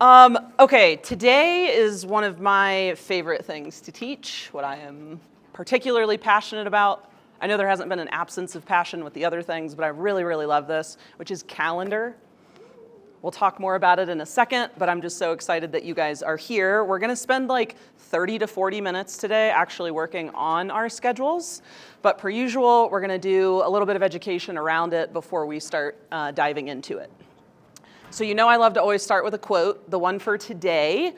Okay, today is one of my favorite things to teach, what I am particularly passionate about. I know there hasn't been an absence of passion with the other things, but I really, really love this, which is calendar. We'll talk more about it in a second, but I'm just so excited that you guys are here. We're gonna spend like 30 to 40 minutes today actually working on our schedules, but per usual, we're gonna do a little bit of education around it before we start diving into it. So you know I love to always start with a quote. The one for today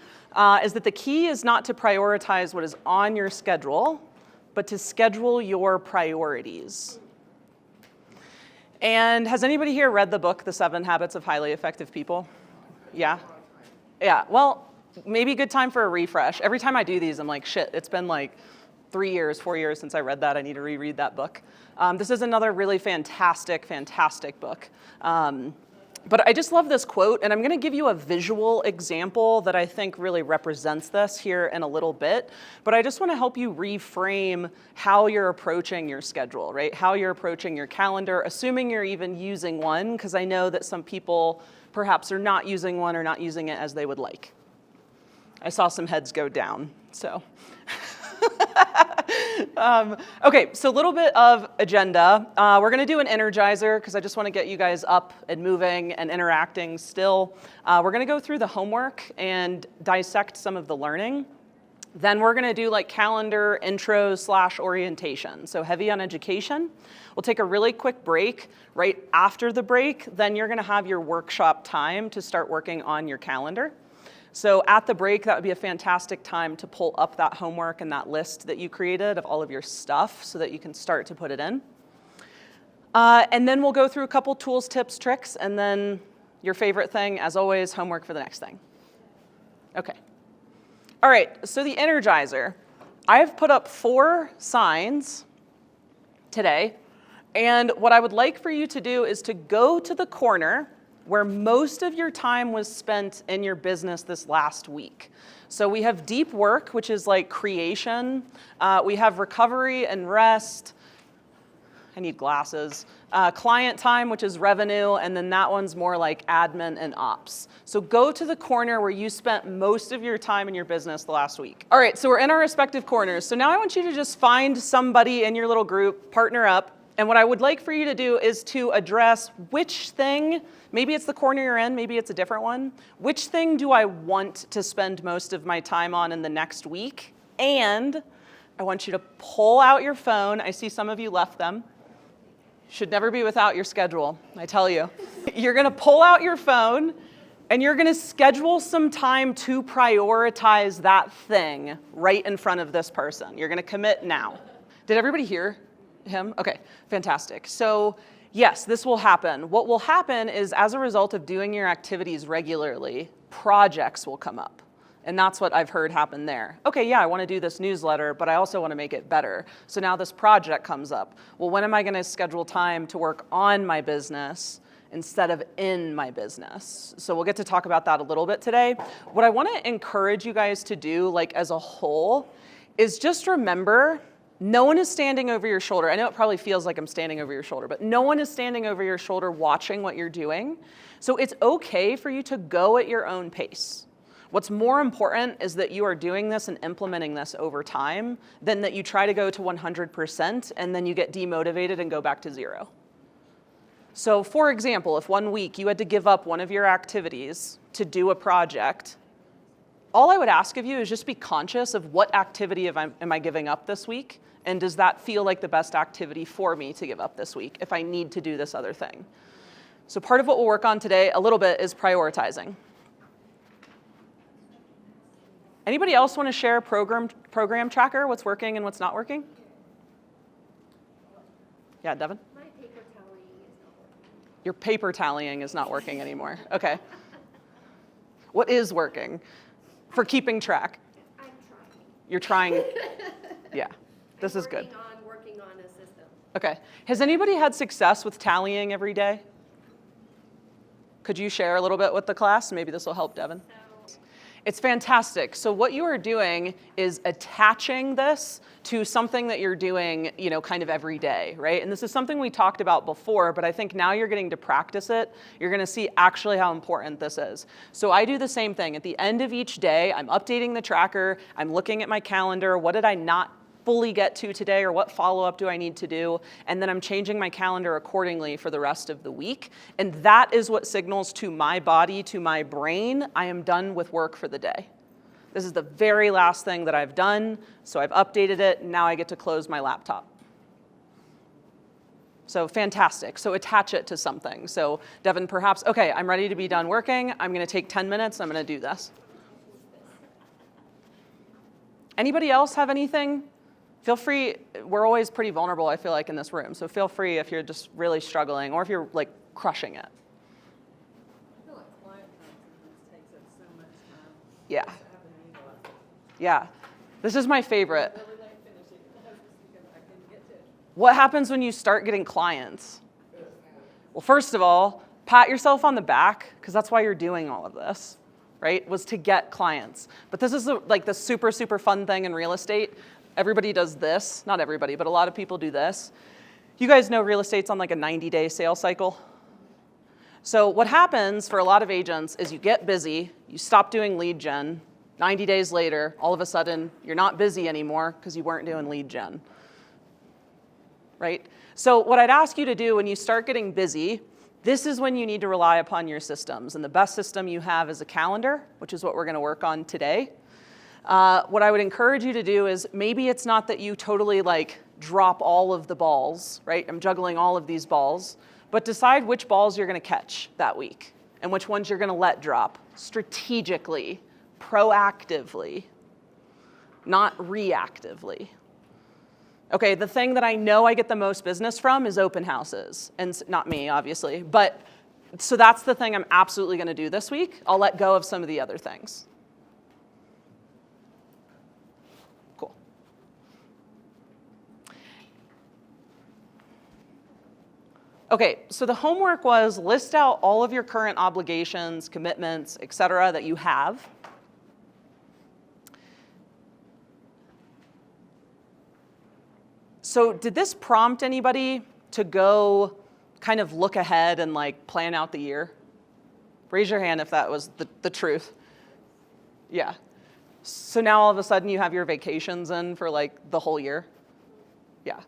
is that the key is not to prioritize what is on your schedule, but to schedule your priorities. And has anybody here read the book, The 7 Habits of Highly Effective People? Yeah? Yeah, well, maybe a good time for a refresh. Every time I do these, I'm like, shit, it's been like 3 years, 4 years since I read that. I need to reread that book. This is another really fantastic, fantastic book. But I just love this quote, and I'm gonna give you a visual example that I think really represents this here in a little bit. But I just wanna help you reframe how you're approaching your schedule, right? How you're approaching your calendar, assuming you're even using one, because I know that some people perhaps are not using one or not using it as they would like. I saw some heads go down, so. Okay, so a little bit of agenda. We're gonna do an energizer because I just wanna get you guys up and moving and interacting still. We're gonna go through the homework and dissect some of the learning. Then we're gonna do like calendar intro / orientation, so heavy on education. We'll take a really quick break. Right after the break, then you're gonna have your workshop time to start working on your calendar. So at the break, that would be a fantastic time to pull up that homework and that list that you created of all of your stuff so that you can start to put it in. And then we'll go through a couple tools, tips, tricks, and then your favorite thing, as always, homework for the next thing. Okay. All right, so the Energizer. I've put up 4 signs today, and what I would like for you to do is to go to the corner where most of your time was spent in your business this last week. So we have deep work, which is like creation. We have recovery and rest. I need glasses. Client time, which is revenue, and then that one's more like admin and ops. So go to the corner where you spent most of your time in your business the last week. All right, so we're in our respective corners. So now I want you to just find somebody in your little group, partner up, and what I would like for you to do is to address which thing, maybe it's the corner you're in, maybe it's a different one, which thing do I want to spend most of my time on in the next week? And I want you to pull out your phone. I see some of you left them. Should never be without your schedule, I tell you. You're gonna pull out your phone and you're gonna schedule some time to prioritize that thing right in front of this person. You're gonna commit now. Did everybody hear him? Okay, fantastic. So yes, this will happen. What will happen is as a result of doing your activities regularly, projects will come up. And that's what I've heard happen there. Okay, yeah, I want to do this newsletter, but I also want to make it better. So now this project comes up. Well, when am I going to schedule time to work on my business instead of in my business? So we'll get to talk about that a little bit today. What I want to encourage you guys to do, like as a whole, is just remember, no one is standing over your shoulder. I know it probably feels like I'm standing over your shoulder, but no one is standing over your shoulder watching what you're doing. So it's okay for you to go at your own pace. What's more important is that you are doing this and implementing this over time than that you try to go to 100% and then you get demotivated and go back to 0. So for example, if one week you had to give up one of your activities to do a project, all I would ask of you is just be conscious of what activity am I giving up this week, and does that feel like the best activity for me to give up this week if I need to do this other thing? So part of what we'll work on today a little bit is prioritizing. Anybody else want to share a program tracker, what's working and what's not working? Yeah, Devin? My paper tallying is not working. Your paper tallying is not working anymore. Okay. What is working for keeping track? I'm trying. You're trying. Yeah, this is good. Working on a system. Okay. Has anybody had success with tallying every day? Could you share a little bit with the class? Maybe this will help Devin. It's fantastic. So what you are doing is attaching this to something that you're doing, kind of every day, right? And this is something we talked about before, but I think now you're getting to practice it. You're gonna see actually how important this is. So I do the same thing. At the end of each day, I'm updating the tracker, I'm looking at my calendar, what did I not fully get to today, or what follow-up do I need to do? And then I'm changing my calendar accordingly for the rest of the week. And that is what signals to my body, to my brain, I am done with work for the day. This is the very last thing that I've done, so I've updated it, and now I get to close my laptop. So fantastic. So attach it to something. So Devin, perhaps, okay, I'm ready to be done working. I'm gonna take 10 minutes, I'm gonna do this. Anybody else have anything? Feel free, we're always pretty vulnerable, I feel like, in this room. So feel free if you're just really struggling or if you're like crushing it. I feel like client conferences takes up so much time. Yeah. I have an angle out there. Yeah. This is my favorite. Really late finishing because I couldn't get to it. What happens when you start getting clients? Well, first of all, pat yourself on the back, because that's why you're doing all of this, right? Was to get clients. But this is like the super, super fun thing in real estate. Everybody does this, not everybody, but a lot of people do this. You guys know real estate's on like a 90-day sales cycle. So what happens for a lot of agents is you get busy, you stop doing lead gen, 90 days later, all of a sudden, you're not busy anymore because you weren't doing lead gen, right? So what I'd ask you to do when you start getting busy, this is when you need to rely upon your systems. And the best system you have is a calendar, which is what we're gonna work on today. What I would encourage you to do is maybe it's not that you totally drop all of the balls, right? I'm juggling all of these balls, but decide which balls you're gonna catch that week and which ones you're gonna let drop strategically, proactively, not reactively. Okay, the thing that I know I get the most business from is open houses, and not me, obviously, but so that's the thing I'm absolutely gonna do this week. I'll let go of some of the other things. Okay, so the homework was list out all of your current obligations, commitments, et cetera, that you have. So did this prompt anybody to go kind of look ahead and plan out the year? Raise your hand if that was the truth. Yeah. So now all of a sudden you have your vacations in for the whole year? Yeah.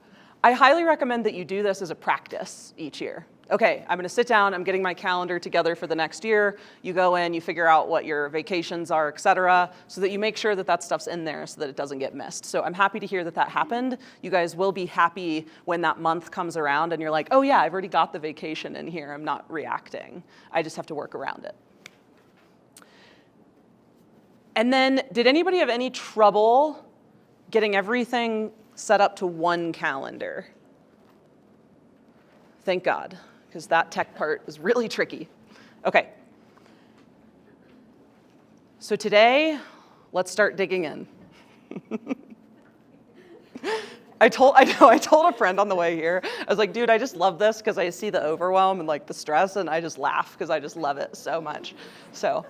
I highly recommend that you do this as a practice each year. Okay, I'm gonna sit down, I'm getting my calendar together for the next year. You go in, you figure out what your vacations are, et cetera, so that you make sure that that stuff's in there so that it doesn't get missed. So I'm happy to hear that that happened. You guys will be happy when that month comes around and you're like, oh yeah, I've already got the vacation in here, I'm not reacting. I just have to work around it. And then, did anybody have any trouble getting everything set up to one calendar? Thank God, because that tech part is really tricky. Okay. So today, let's start digging in. I told a friend on the way here, I was like, dude, I just love this because I see the overwhelm and the stress, and I just laugh because I just love it so much. So.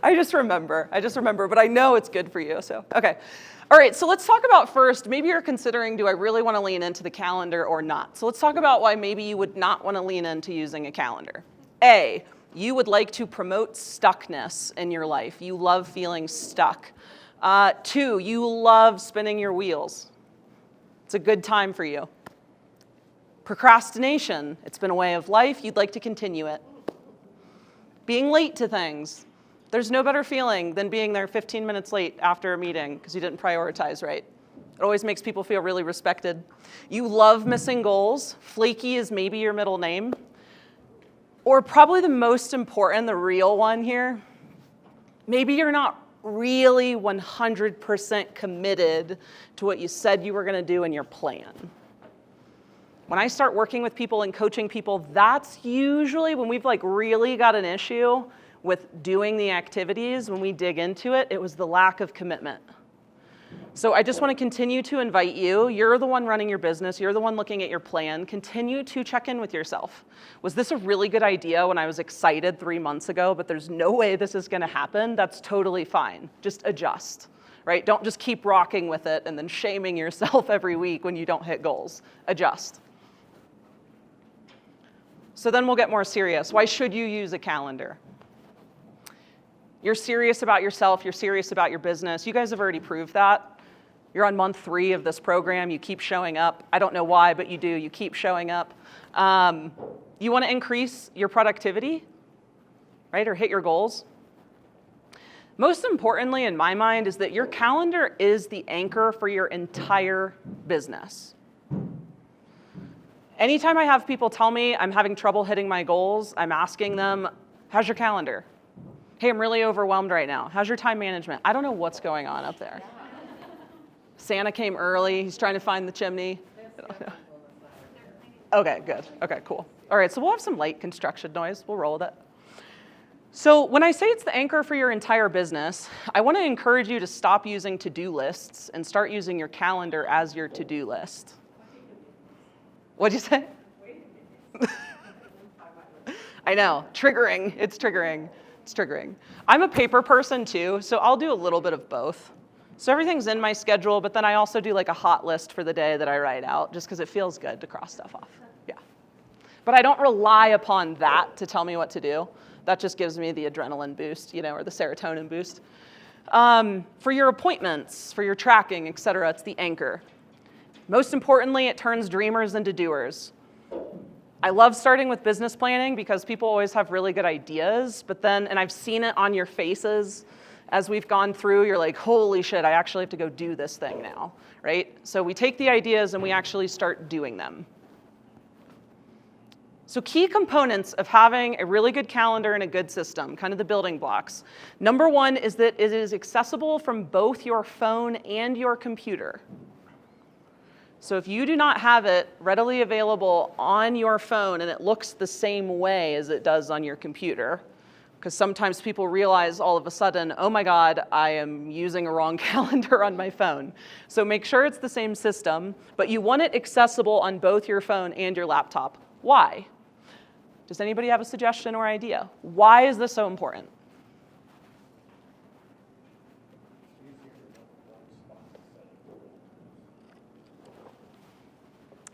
I just remember, but I know it's good for you, so, okay. All right, so let's talk about first, maybe you're considering, do I really want to lean into the calendar or not? So let's talk about why maybe you would not want to lean into using a calendar. A, you would like to promote stuckness in your life. You love feeling stuck. 2, you love spinning your wheels. It's a good time for you. Procrastination, it's been a way of life, you'd like to continue it. Being late to things. There's no better feeling than being there 15 minutes late after a meeting because you didn't prioritize right. It always makes people feel really respected. You love missing goals. Flaky is maybe your middle name. Or probably the most important, the real one here, maybe you're not really 100% committed to what you said you were gonna do in your plan. When I start working with people and coaching people, that's usually when we've really got an issue with doing the activities. When we dig into it, it was the lack of commitment. So I just want to continue to invite you. You're the one running your business. You're the one looking at your plan. Continue to check in with yourself. Was this a really good idea when I was excited 3 months ago, but there's no way this is going to happen? That's totally fine. Just adjust, right? Don't just keep rocking with it and then shaming yourself every week when you don't hit goals. Adjust. So then we'll get more serious. Why should you use a calendar? You're serious about yourself. You're serious about your business. You guys have already proved that. You're on month 3 of this program. You keep showing up. I don't know why, but you do. You keep showing up. You want to increase your productivity, right, or hit your goals. Most importantly, in my mind, is that your calendar is the anchor for your entire business. Anytime I have people tell me I'm having trouble hitting my goals, I'm asking them, how's your calendar? Hey, I'm really overwhelmed right now. How's your time management? I don't know what's going on up there. Santa came early. He's trying to find the chimney. Okay, good. Okay, cool. All right, so we'll have some light construction noise. We'll roll with it. So when I say it's the anchor for your entire business, I want to encourage you to stop using to-do lists and start using your calendar as your to-do list. What'd you say? I know, triggering. It's triggering. It's triggering. I'm a paper person too, so I'll do a little bit of both. So everything's in my schedule, but then I also do like a hot list for the day that I write out, just because it feels good to cross stuff off. Yeah. But I don't rely upon that to tell me what to do. That just gives me the adrenaline boost, or the serotonin boost. For your appointments, for your tracking, et cetera, it's the anchor. Most importantly, it turns dreamers into doers. I love starting with business planning because people always have really good ideas, but then, and I've seen it on your faces, as we've gone through, you're like, holy shit, I actually have to go do this thing now, right? So we take the ideas and we actually start doing them. So key components of having a really good calendar and a good system, kind of the building blocks. Number 1 is that it is accessible from both your phone and your computer. So if you do not have it readily available on your phone and it looks the same way as it does on your computer, because sometimes people realize all of a sudden, oh my God, I am using a wrong calendar on my phone. So make sure it's the same system, but you want it accessible on both your phone and your laptop. Why? Does anybody have a suggestion or idea? Why is this so important?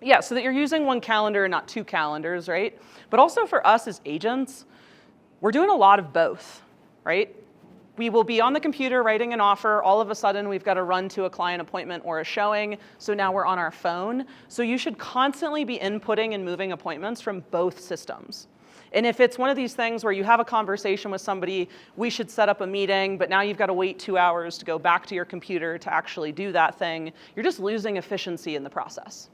Yeah, so that you're using one calendar and not 2 calendars, right? But also for us as agents, we're doing a lot of both, right? We will be on the computer writing an offer. All of a sudden, we've got to run to a client appointment or a showing. So now we're on our phone. So you should constantly be inputting and moving appointments from both systems. And if it's one of these things where you have a conversation with somebody, we should set up a meeting, but now you've got to wait 2 hours to go back to your computer to actually do that thing, you're just losing efficiency in the process.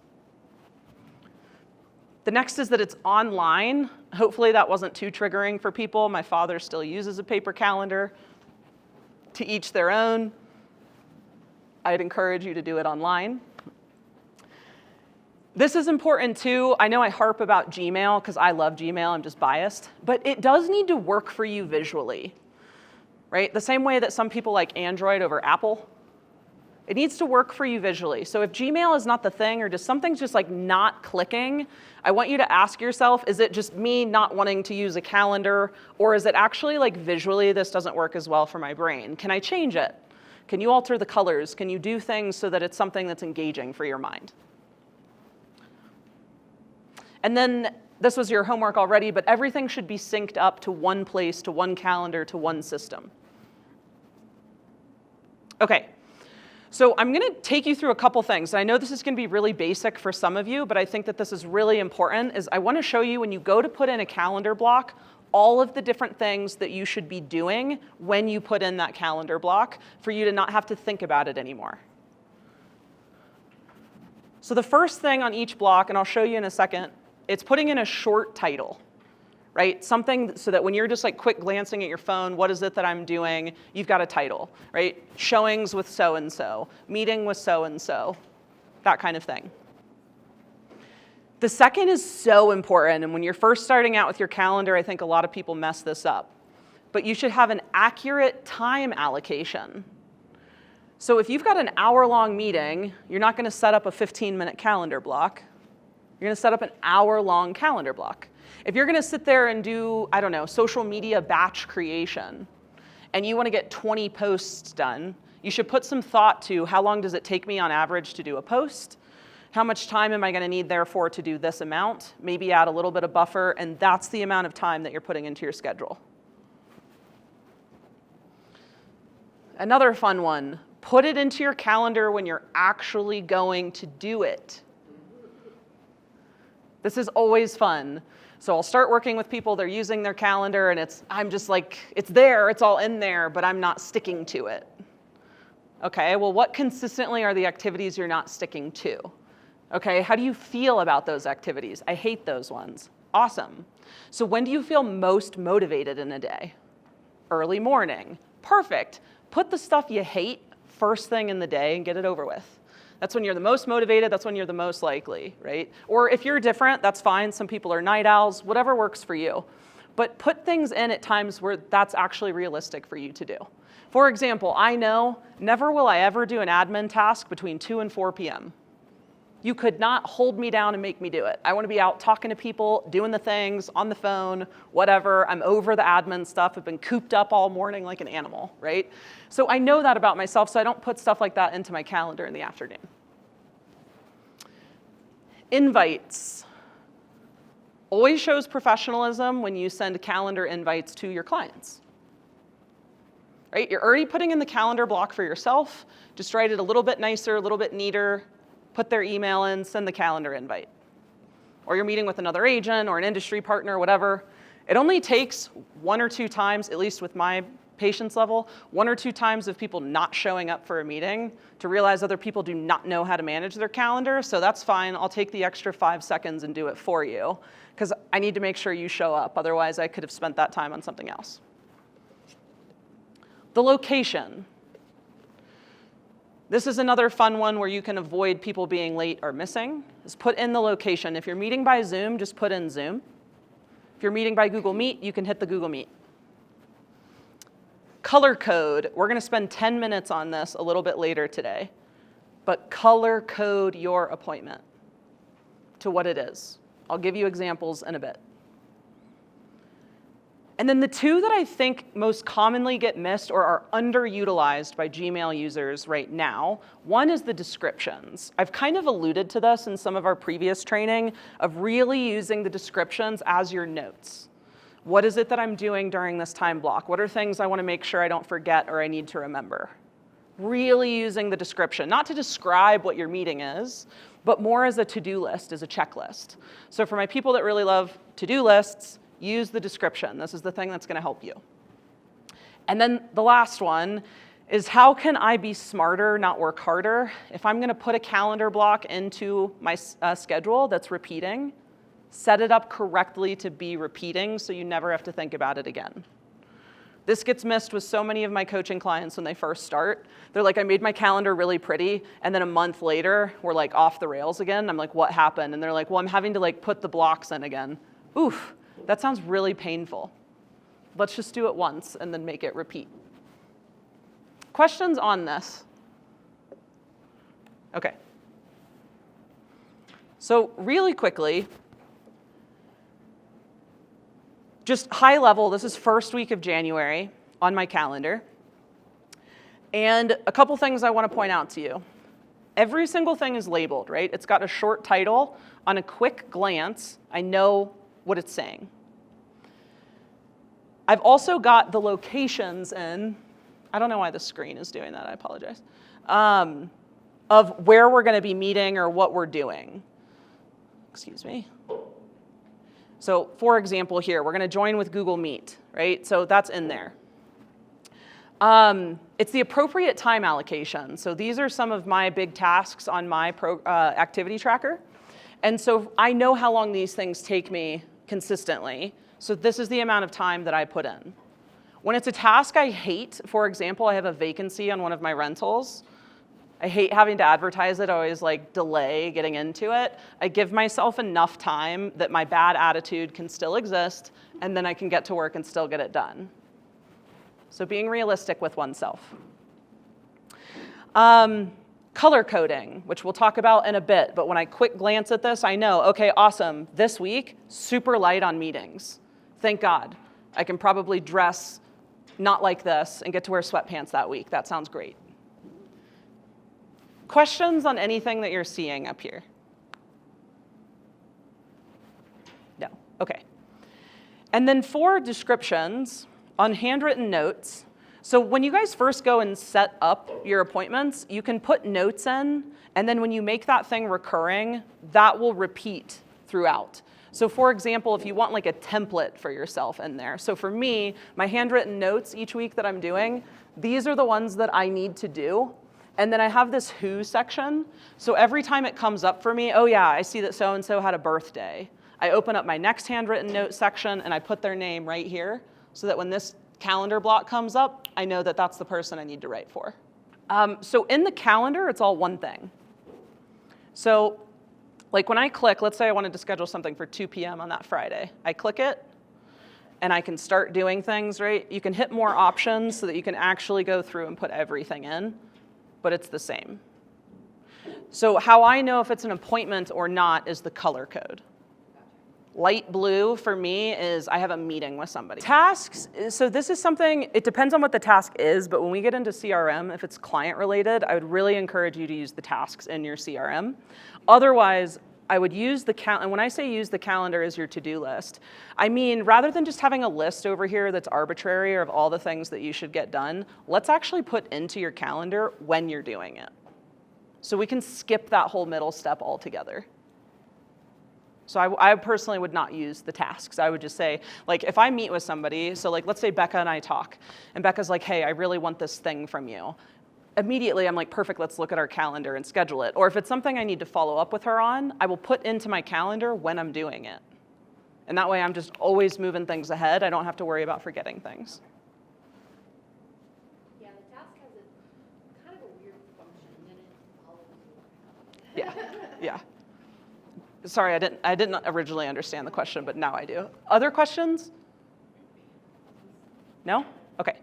The next is that it's online. Hopefully that wasn't too triggering for people. My father still uses a paper calendar. To each their own. I'd encourage you to do it online. This is important too. I know I harp about Gmail because I love Gmail, I'm just biased, but it does need to work for you visually, right? The same way that some people like Android over Apple. It needs to work for you visually. So if Gmail is not the thing or just something's just like not clicking, I want you to ask yourself, is it just me not wanting to use a calendar, or is it actually like visually this doesn't work as well for my brain? Can I change it? Can you alter the colors? Can you do things so that it's something that's engaging for your mind? And then this was your homework already, but everything should be synced up to one place, to one calendar, to one system. Okay. So I'm going to take you through a couple things. And I know this is going to be really basic for some of you, but I think that this is really important. Is I want to show you when you go to put in a calendar block, all of the different things that you should be doing when you put in that calendar block for you to not have to think about it anymore. So the first thing on each block, and I'll show you in a second, it's putting in a short title. Right? Something so that when you're just like quick glancing at your phone, what is it that I'm doing? You've got a title, right? Showings with so-and-so, meeting with so-and-so, that kind of thing. The second is so important, and when you're first starting out with your calendar, I think a lot of people mess this up. But you should have an accurate time allocation. So if you've got an hour-long meeting, you're not gonna set up a 15-minute calendar block. You're gonna set up an hour-long calendar block. If you're gonna sit there and do, I don't know, social media batch creation, and you wanna get 20 posts done, you should put some thought to how long does it take me on average to do a post? How much time am I gonna need therefore to do this amount? Maybe add a little bit of buffer, and that's the amount of time that you're putting into your schedule. Another fun one, put it into your calendar when you're actually going to do it. This is always fun. So I'll start working with people, they're using their calendar, and I'm just like, it's there, it's all in there, but I'm not sticking to it. Okay, well, what consistently are the activities you're not sticking to? Okay, how do you feel about those activities? I hate those ones. Awesome. So when do you feel most motivated in a day? Early morning. Perfect. Put the stuff you hate first thing in the day and get it over with. That's when you're the most motivated, that's when you're the most likely, right? Or if you're different, that's fine. Some people are night owls, whatever works for you. But put things in at times where that's actually realistic for you to do. For example, I know never will I ever do an admin task between 2 and 4 p.m. You could not hold me down and make me do it. I want to be out talking to people, doing the things, on the phone, whatever. I'm over the admin stuff. I've been cooped up all morning like an animal, right? So I know that about myself, so I don't put stuff like that into my calendar in the afternoon. Invites. Always shows professionalism when you send calendar invites to your clients. Right? You're already putting in the calendar block for yourself. Just write it a little bit nicer, a little bit neater. Put their email in, send the calendar invite. Or you're meeting with another agent or an industry partner, whatever. It only takes 1 or 2 times, at least with my patience level, 1 or 2 times of people not showing up for a meeting to realize other people do not know how to manage their calendar. So that's fine. I'll take the extra 5 seconds and do it for you because I need to make sure you show up. Otherwise, I could have spent that time on something else. The location. This is another fun one where you can avoid people being late or missing, is put in the location. If you're meeting by Zoom, just put in Zoom. If you're meeting by Google Meet, you can hit the Google Meet. Color code, we're gonna spend 10 minutes on this a little bit later today, but color code your appointment to what it is. I'll give you examples in a bit. And then the 2 that I think most commonly get missed or are underutilized by Gmail users right now, one is the descriptions. I've kind of alluded to this in some of our previous training of really using the descriptions as your notes. What is it that I'm doing during this time block? What are things I want to make sure I don't forget or I need to remember? Really using the description, not to describe what your meeting is, but more as a to-do list, as a checklist. So for my people that really love to-do lists, use the description. This is the thing that's going to help you. And then the last one is how can I be smarter, not work harder? If I'm going to put a calendar block into my schedule that's repeating, set it up correctly to be repeating so you never have to think about it again. This gets missed with so many of my coaching clients when they first start. They're like, I made my calendar really pretty, and then a month later, we're like off the rails again. I'm like, what happened? And they're like, well, I'm having to like put the blocks in again. Oof. That sounds really painful. Let's just do it once and then make it repeat. Questions on this? Okay. So really quickly, just high level, this is first week of January on my calendar. And a couple things I want to point out to you. Every single thing is labeled, right? It's got a short title. On a quick glance, I know what it's saying. I've also got the locations in, I don't know why the screen is doing that, I apologize, of where we're going to be meeting or what we're doing. Excuse me. So for example here, we're going to join with Google Meet, right? So that's in there. It's the appropriate time allocation. So these are some of my big tasks on my activity tracker. And so I know how long these things take me consistently. So this is the amount of time that I put in. When it's a task I hate, for example, I have a vacancy on one of my rentals. I hate having to advertise it. I always like delay getting into it. I give myself enough time that my bad attitude can still exist, and then I can get to work and still get it done. So being realistic with oneself. Color coding, which we'll talk about in a bit, but when I quick glance at this, I know, okay, awesome, this week, super light on meetings. Thank God. I can probably dress not like this and get to wear sweatpants that week. That sounds great. Questions on anything that you're seeing up here? No, okay. And then for descriptions on handwritten notes, so when you guys first go and set up your appointments, you can put notes in, and then when you make that thing recurring, that will repeat throughout. So for example, if you want like a template for yourself in there. So for me, my handwritten notes each week that I'm doing, these are the ones that I need to do. And then I have this who section. So every time it comes up for me, oh yeah, I see that so-and-so had a birthday. I open up my next handwritten note section and I put their name right here so that when this calendar block comes up, I know that that's the person I need to write for. So in the calendar, it's all one thing. So like when I click, let's say I wanted to schedule something for 2 p.m. on that Friday. I click it, and I can start doing things, right? You can hit more options so that you can actually go through and put everything in, but it's the same. So how I know if it's an appointment or not is the color code. Light blue for me is I have a meeting with somebody. Tasks, so this is something, it depends on what the task is, but when we get into CRM, if it's client related, I would really encourage you to use the tasks in your CRM. Otherwise, I would use the calendar, and when I say use the calendar as your to-do list, I mean, rather than just having a list over here that's arbitrary of all the things that you should get done, let's actually put into your calendar when you're doing it. So we can skip that whole middle step altogether. So I personally would not use the tasks. I would just say, like, if I meet with somebody, so like, let's say Becca and I talk, and Becca's like, hey, I really want this thing from you. Immediately, I'm like, perfect, let's look at our calendar and schedule it. Or if it's something I need to follow up with her on, I will put into my calendar when I'm doing it. And that way, I'm just always moving things ahead. I don't have to worry about forgetting things. Yeah, the task has a kind of a weird function in it. Yeah. Sorry, I didn't originally understand the question, but now I do. Other questions? No? Okay.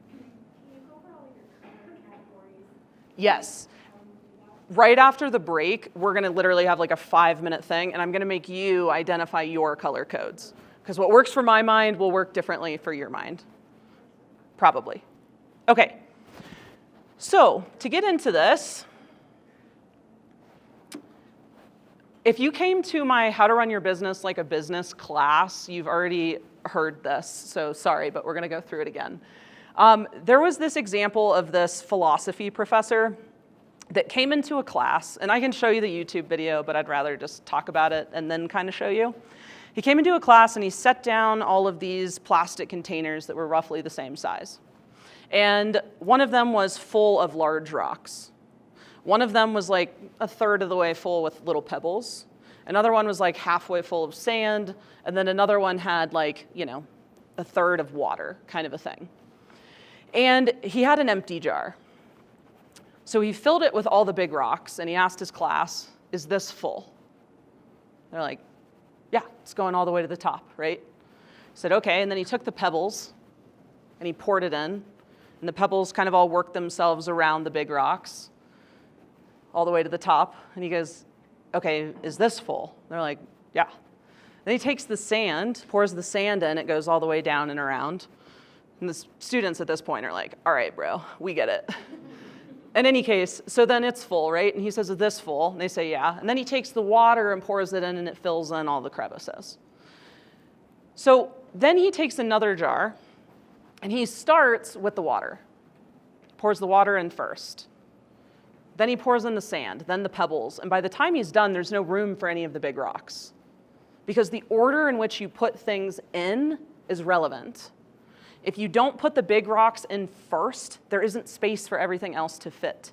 Can you go over all your color categories? Yes. Right after the break, we're going to literally have like a 5-minute thing, and I'm going to make you identify your color codes. Because what works for my mind will work differently for your mind. Probably. Okay. So, to get into this, if you came to my How to Run Your Business Like a Business class, you've already heard this, so sorry, but we're going to go through it again. There was this example of this philosophy professor that came into a class, and I can show you the YouTube video, but I'd rather just talk about it and then kind of show you. He came into a class and he set down all of these plastic containers that were roughly the same size. And one of them was full of large rocks. One of them was like a third of the way full with little pebbles. Another one was like halfway full of sand. And then another one had like, a third of water, kind of a thing. And he had an empty jar. So he filled it with all the big rocks and he asked his class, is this full? They're like, yeah, it's going all the way to the top, right? He said, okay. And then he took the pebbles and he poured it in. And the pebbles kind of all worked themselves around the big rocks all the way to the top. And he goes, okay, is this full? They're like, yeah. Then he takes the sand, pours the sand in, it goes all the way down and around. And the students at this point are like, all right, bro, we get it. In any case, so then it's full, right? And he says, is this full? And they say, yeah. And then he takes the water and pours it in, and it fills in all the crevices. So then he takes another jar, and he starts with the water. Pours the water in first. Then he pours in the sand, then the pebbles. And by the time he's done, there's no room for any of the big rocks. Because the order in which you put things in is relevant. If you don't put the big rocks in first, there isn't space for everything else to fit.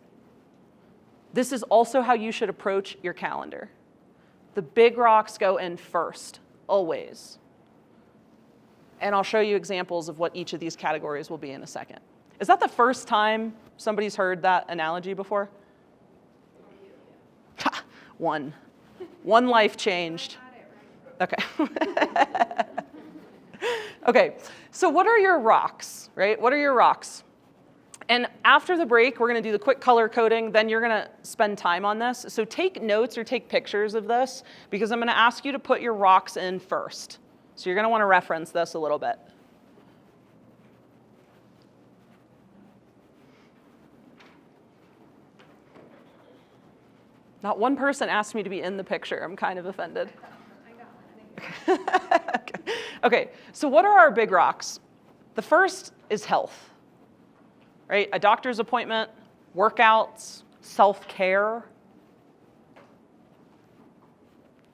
This is also how you should approach your calendar. The big rocks go in first, always. And I'll show you examples of what each of these categories will be in a second. Is that the first time somebody's heard that analogy before? Ha, one. One life changed. Okay. Okay, so what are your rocks, right? What are your rocks? And after the break, we're gonna do the quick color coding, then you're gonna spend time on this. So take notes or take pictures of this, because I'm gonna ask you to put your rocks in first. So you're gonna wanna reference this a little bit. Not one person asked me to be in the picture. I'm kind of offended. Okay, so what are our big rocks? The first is health, right? A doctor's appointment, workouts, self-care.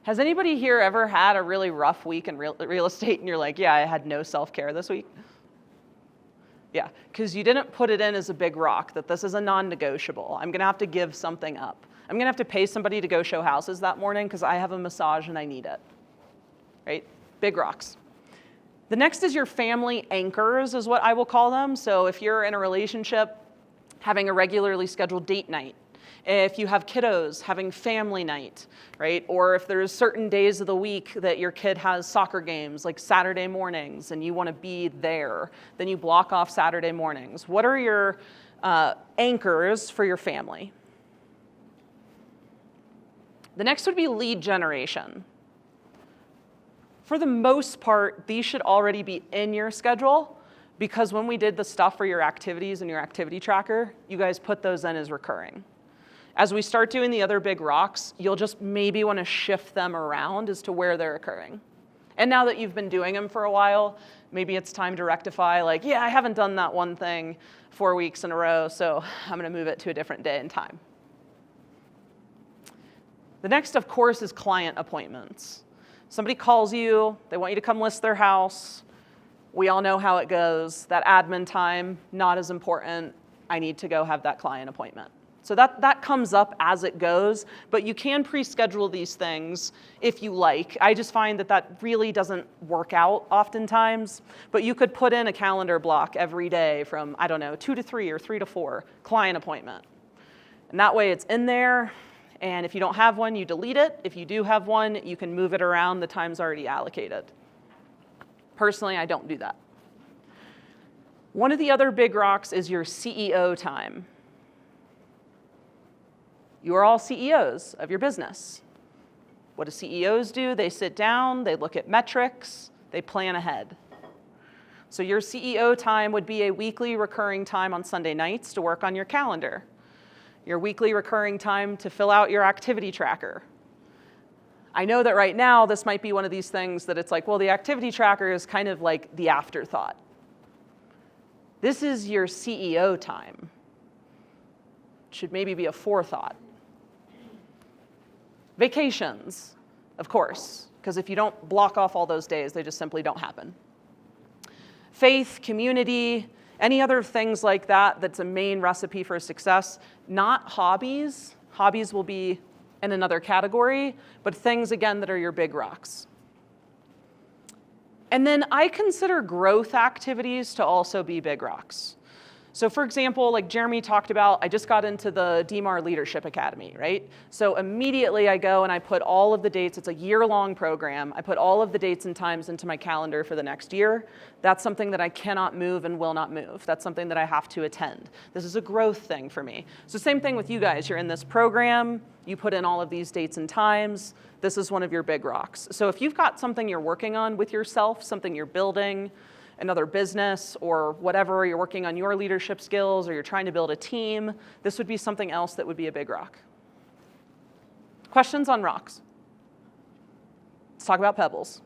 Has anybody here ever had a really rough week in real estate and you're like, yeah, I had no self-care this week? Yeah, because you didn't put it in as a big rock, that this is a non-negotiable. I'm gonna have to give something up. I'm gonna have to pay somebody to go show houses that morning because I have a massage and I need it, right? Big rocks. The next is your family anchors, is what I will call them. So if you're in a relationship, having a regularly scheduled date night. If you have kiddos, having family night, right? Or if there's certain days of the week that your kid has soccer games, like Saturday mornings, and you want to be there, then you block off Saturday mornings. What are your anchors for your family? The next would be lead generation. For the most part, these should already be in your schedule, because when we did the stuff for your activities and your activity tracker, you guys put those in as recurring. As we start doing the other big rocks, you'll just maybe want to shift them around as to where they're occurring. And now that you've been doing them for a while, maybe it's time to rectify, like, yeah, I haven't done that one thing 4 weeks in a row, so I'm going to move it to a different day and time. The next, of course, is client appointments. Somebody calls you, they want you to come list their house. We all know how it goes. That admin time, not as important. I need to go have that client appointment. So that comes up as it goes, but you can pre-schedule these things if you like. I just find that really doesn't work out oftentimes, but you could put in a calendar block every day from, I don't know, 2 to 3 or 3 to 4, client appointment. And that way it's in there. And if you don't have one, you delete it. If you do have one, you can move it around. The time's already allocated. Personally, I don't do that. One of the other big rocks is your CEO time. You are all CEOs of your business. What do CEOs do? They sit down, they look at metrics, they plan ahead. So your CEO time would be a weekly recurring time on Sunday nights to work on your calendar. Your weekly recurring time to fill out your activity tracker. I know that right now this might be one of these things that it's like, well, the activity tracker is kind of like the afterthought. This is your CEO time. Should maybe be a forethought. Vacations, of course, because if you don't block off all those days, they just simply don't happen. Faith, community, any other things like that that's a main recipe for success, not hobbies. Hobbies will be in another category, but things, again, that are your big rocks. And then I consider growth activities to also be big rocks. So for example, like Jeremy talked about, I just got into the DMAR Leadership Academy, right? So immediately I go and I put all of the dates, it's a year-long program, I put all of the dates and times into my calendar for the next year. That's something that I cannot move and will not move. That's something that I have to attend. This is a growth thing for me. So same thing with you guys, you're in this program, you put in all of these dates and times, this is one of your big rocks. So if you've got something you're working on with yourself, something you're building, another business or whatever, you're working on your leadership skills or you're trying to build a team, this would be something else that would be a big rock. Questions on rocks? Let's talk about pebbles.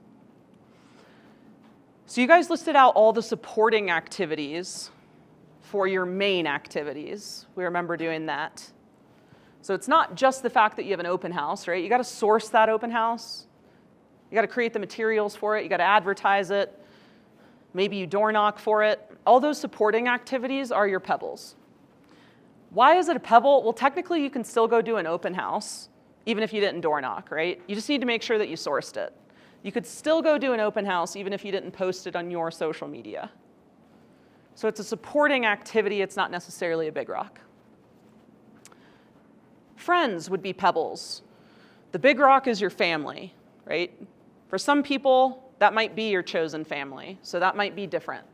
So you guys listed out all the supporting activities for your main activities. We remember doing that. So it's not just the fact that you have an open house, right? You got to source that open house. You got to create the materials for it. You got to advertise it. Maybe you door knock for it. All those supporting activities are your pebbles. Why is it a pebble? Well, technically you can still go do an open house, even if you didn't door knock, right? You just need to make sure that you sourced it. You could still go do an open house even if you didn't post it on your social media. So it's a supporting activity, it's not necessarily a big rock. Friends would be pebbles. The big rock is your family, right? For some people, that might be your chosen family, so that might be different.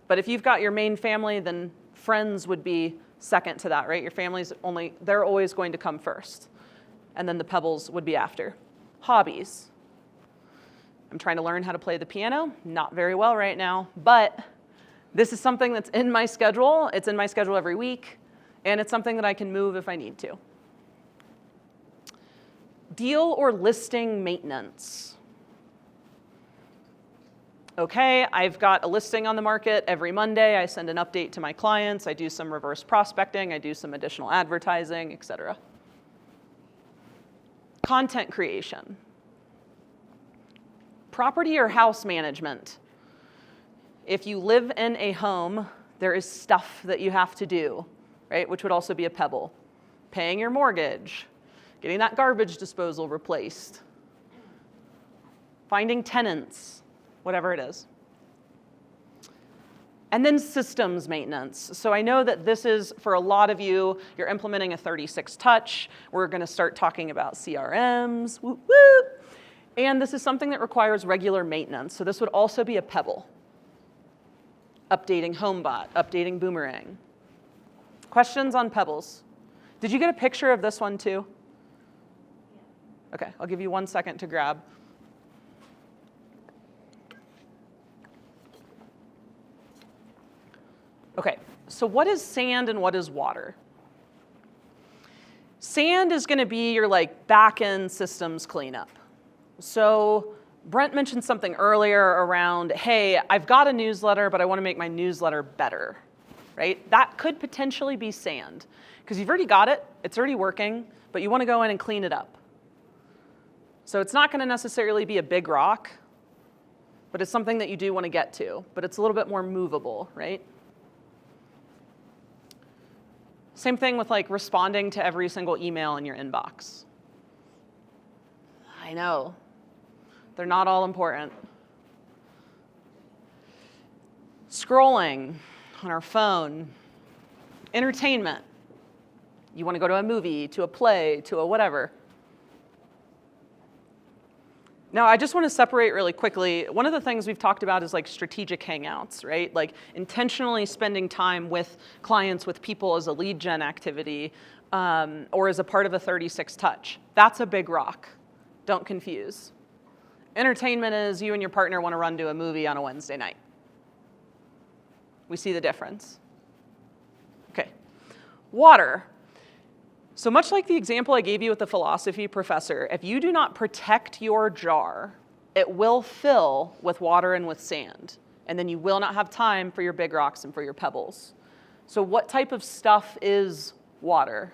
But if you've got your main family, then friends would be second to that, right? Your family's they're always going to come first. And then the pebbles would be after. Hobbies. I'm trying to learn how to play the piano. Not very well right now, but this is something that's in my schedule. It's in my schedule every week, and it's something that I can move if I need to. Deal or listing maintenance. Okay, I've got a listing on the market every Monday. I send an update to my clients. I do some reverse prospecting. I do some additional advertising, etc. Content creation. Property or house management. If you live in a home, there is stuff that you have to do, right? Which would also be a pebble. Paying your mortgage, getting that garbage disposal replaced, finding tenants, whatever it is. And then systems maintenance. So I know that this is, for a lot of you, you're implementing a 36 touch. We're going to start talking about CRMs, woo woo. And this is something that requires regular maintenance. So this would also be a pebble. Updating HomeBot, updating Boomerang. Questions on pebbles? Did you get a picture of this one too? Okay, I'll give you 1 second to grab. Okay, so what is sand and what is water? Sand is going to be your back-end systems cleanup. So Brent mentioned something earlier around, hey, I've got a newsletter, but I want to make my newsletter better, right? That could potentially be sand, because you've already got it, it's already working, but you want to go in and clean it up. So it's not going to necessarily be a big rock, but it's something that you do want to get to, but it's a little bit more movable, right? Same thing with responding to every single email in your inbox. I know, they're not all important. Scrolling on our phone. Entertainment. You want to go to a movie, to a play, to a whatever. Now, I just want to separate really quickly. One of the things we've talked about is strategic hangouts, right? Intentionally spending time with clients, with people as a lead gen activity, or as a part of a 36 touch. That's a big rock. Don't confuse. Entertainment is you and your partner want to run to a movie on a Wednesday night. We see the difference. Okay. Water. So much like the example I gave you with the philosophy professor, if you do not protect your jar, it will fill with water and with sand. And then you will not have time for your big rocks and for your pebbles. So what type of stuff is water?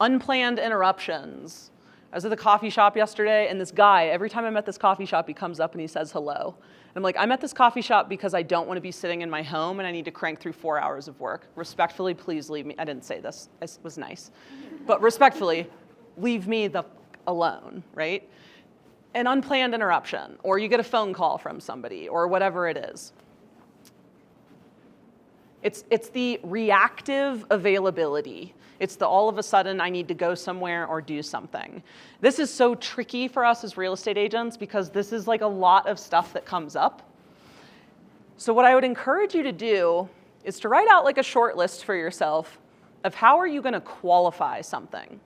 Unplanned interruptions. I was at the coffee shop yesterday, and this guy, every time I'm at this coffee shop, he comes up and he says hello. And I'm I'm at this coffee shop because I don't want to be sitting in my home and I need to crank through 4 hours of work. Respectfully, please leave me. I didn't say this. It was nice. But respectfully, leave me alone, right? An unplanned interruption, or you get a phone call from somebody, or whatever it is. It's the reactive availability. It's the all of a sudden I need to go somewhere or do something. This is so tricky for us as real estate agents because this is a lot of stuff that comes up. So what I would encourage you to do is to write out a short list for yourself of how are you going to qualify something.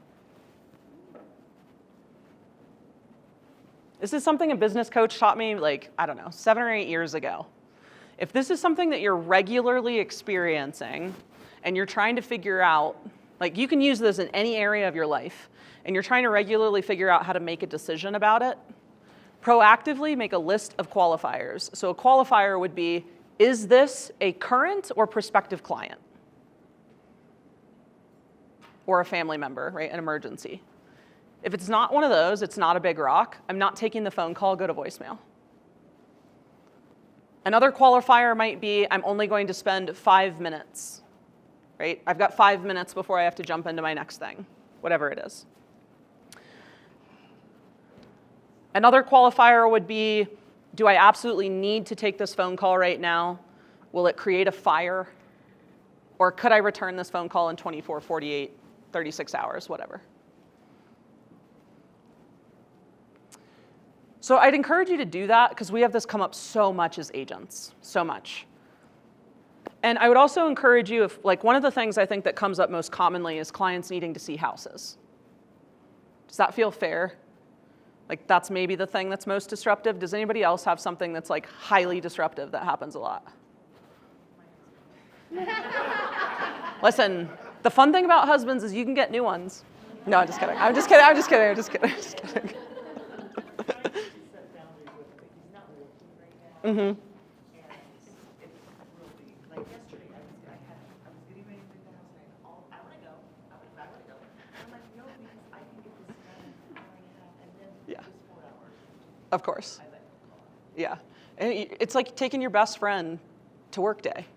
This is something a business coach taught me 7 or 8 years ago. If this is something that you're regularly experiencing and you're trying to figure out, you can use this in any area of your life, and you're trying to regularly figure out how to make a decision about it, proactively make a list of qualifiers. So a qualifier would be, is this a current or prospective client? Or a family member, right? An emergency. If it's not one of those, it's not a big rock. I'm not taking the phone call, go to voicemail. Another qualifier might be, I'm only going to spend 5 minutes, right? I've got 5 minutes before I have to jump into my next thing, whatever it is. Another qualifier would be, do I absolutely need to take this phone call right now? Will it create a fire? Or could I return this phone call in 24, 48, 36 hours, whatever? So I'd encourage you to do that because we have this come up so much as agents, so much. And I would also encourage you, if like one of the things I think that comes up most commonly is clients needing to see houses. Does that feel fair? Like that's maybe the thing that's most disruptive. Does anybody else have something that's like highly disruptive that happens a lot? Listen, the fun thing about husbands is you can get new ones. No, I'm just kidding. I'm just kidding. I'm just kidding. I'm just kidding. I'm just kidding. Mm-hmm. And it's really, like yesterday, I was getting ready to leave the house and I want to go, I want to go. I'm like, no, because I can get this done in an hour and a half and then Yeah. just 4 hours. Of course. I like to call it. Yeah. And it's like taking your best friend to work day.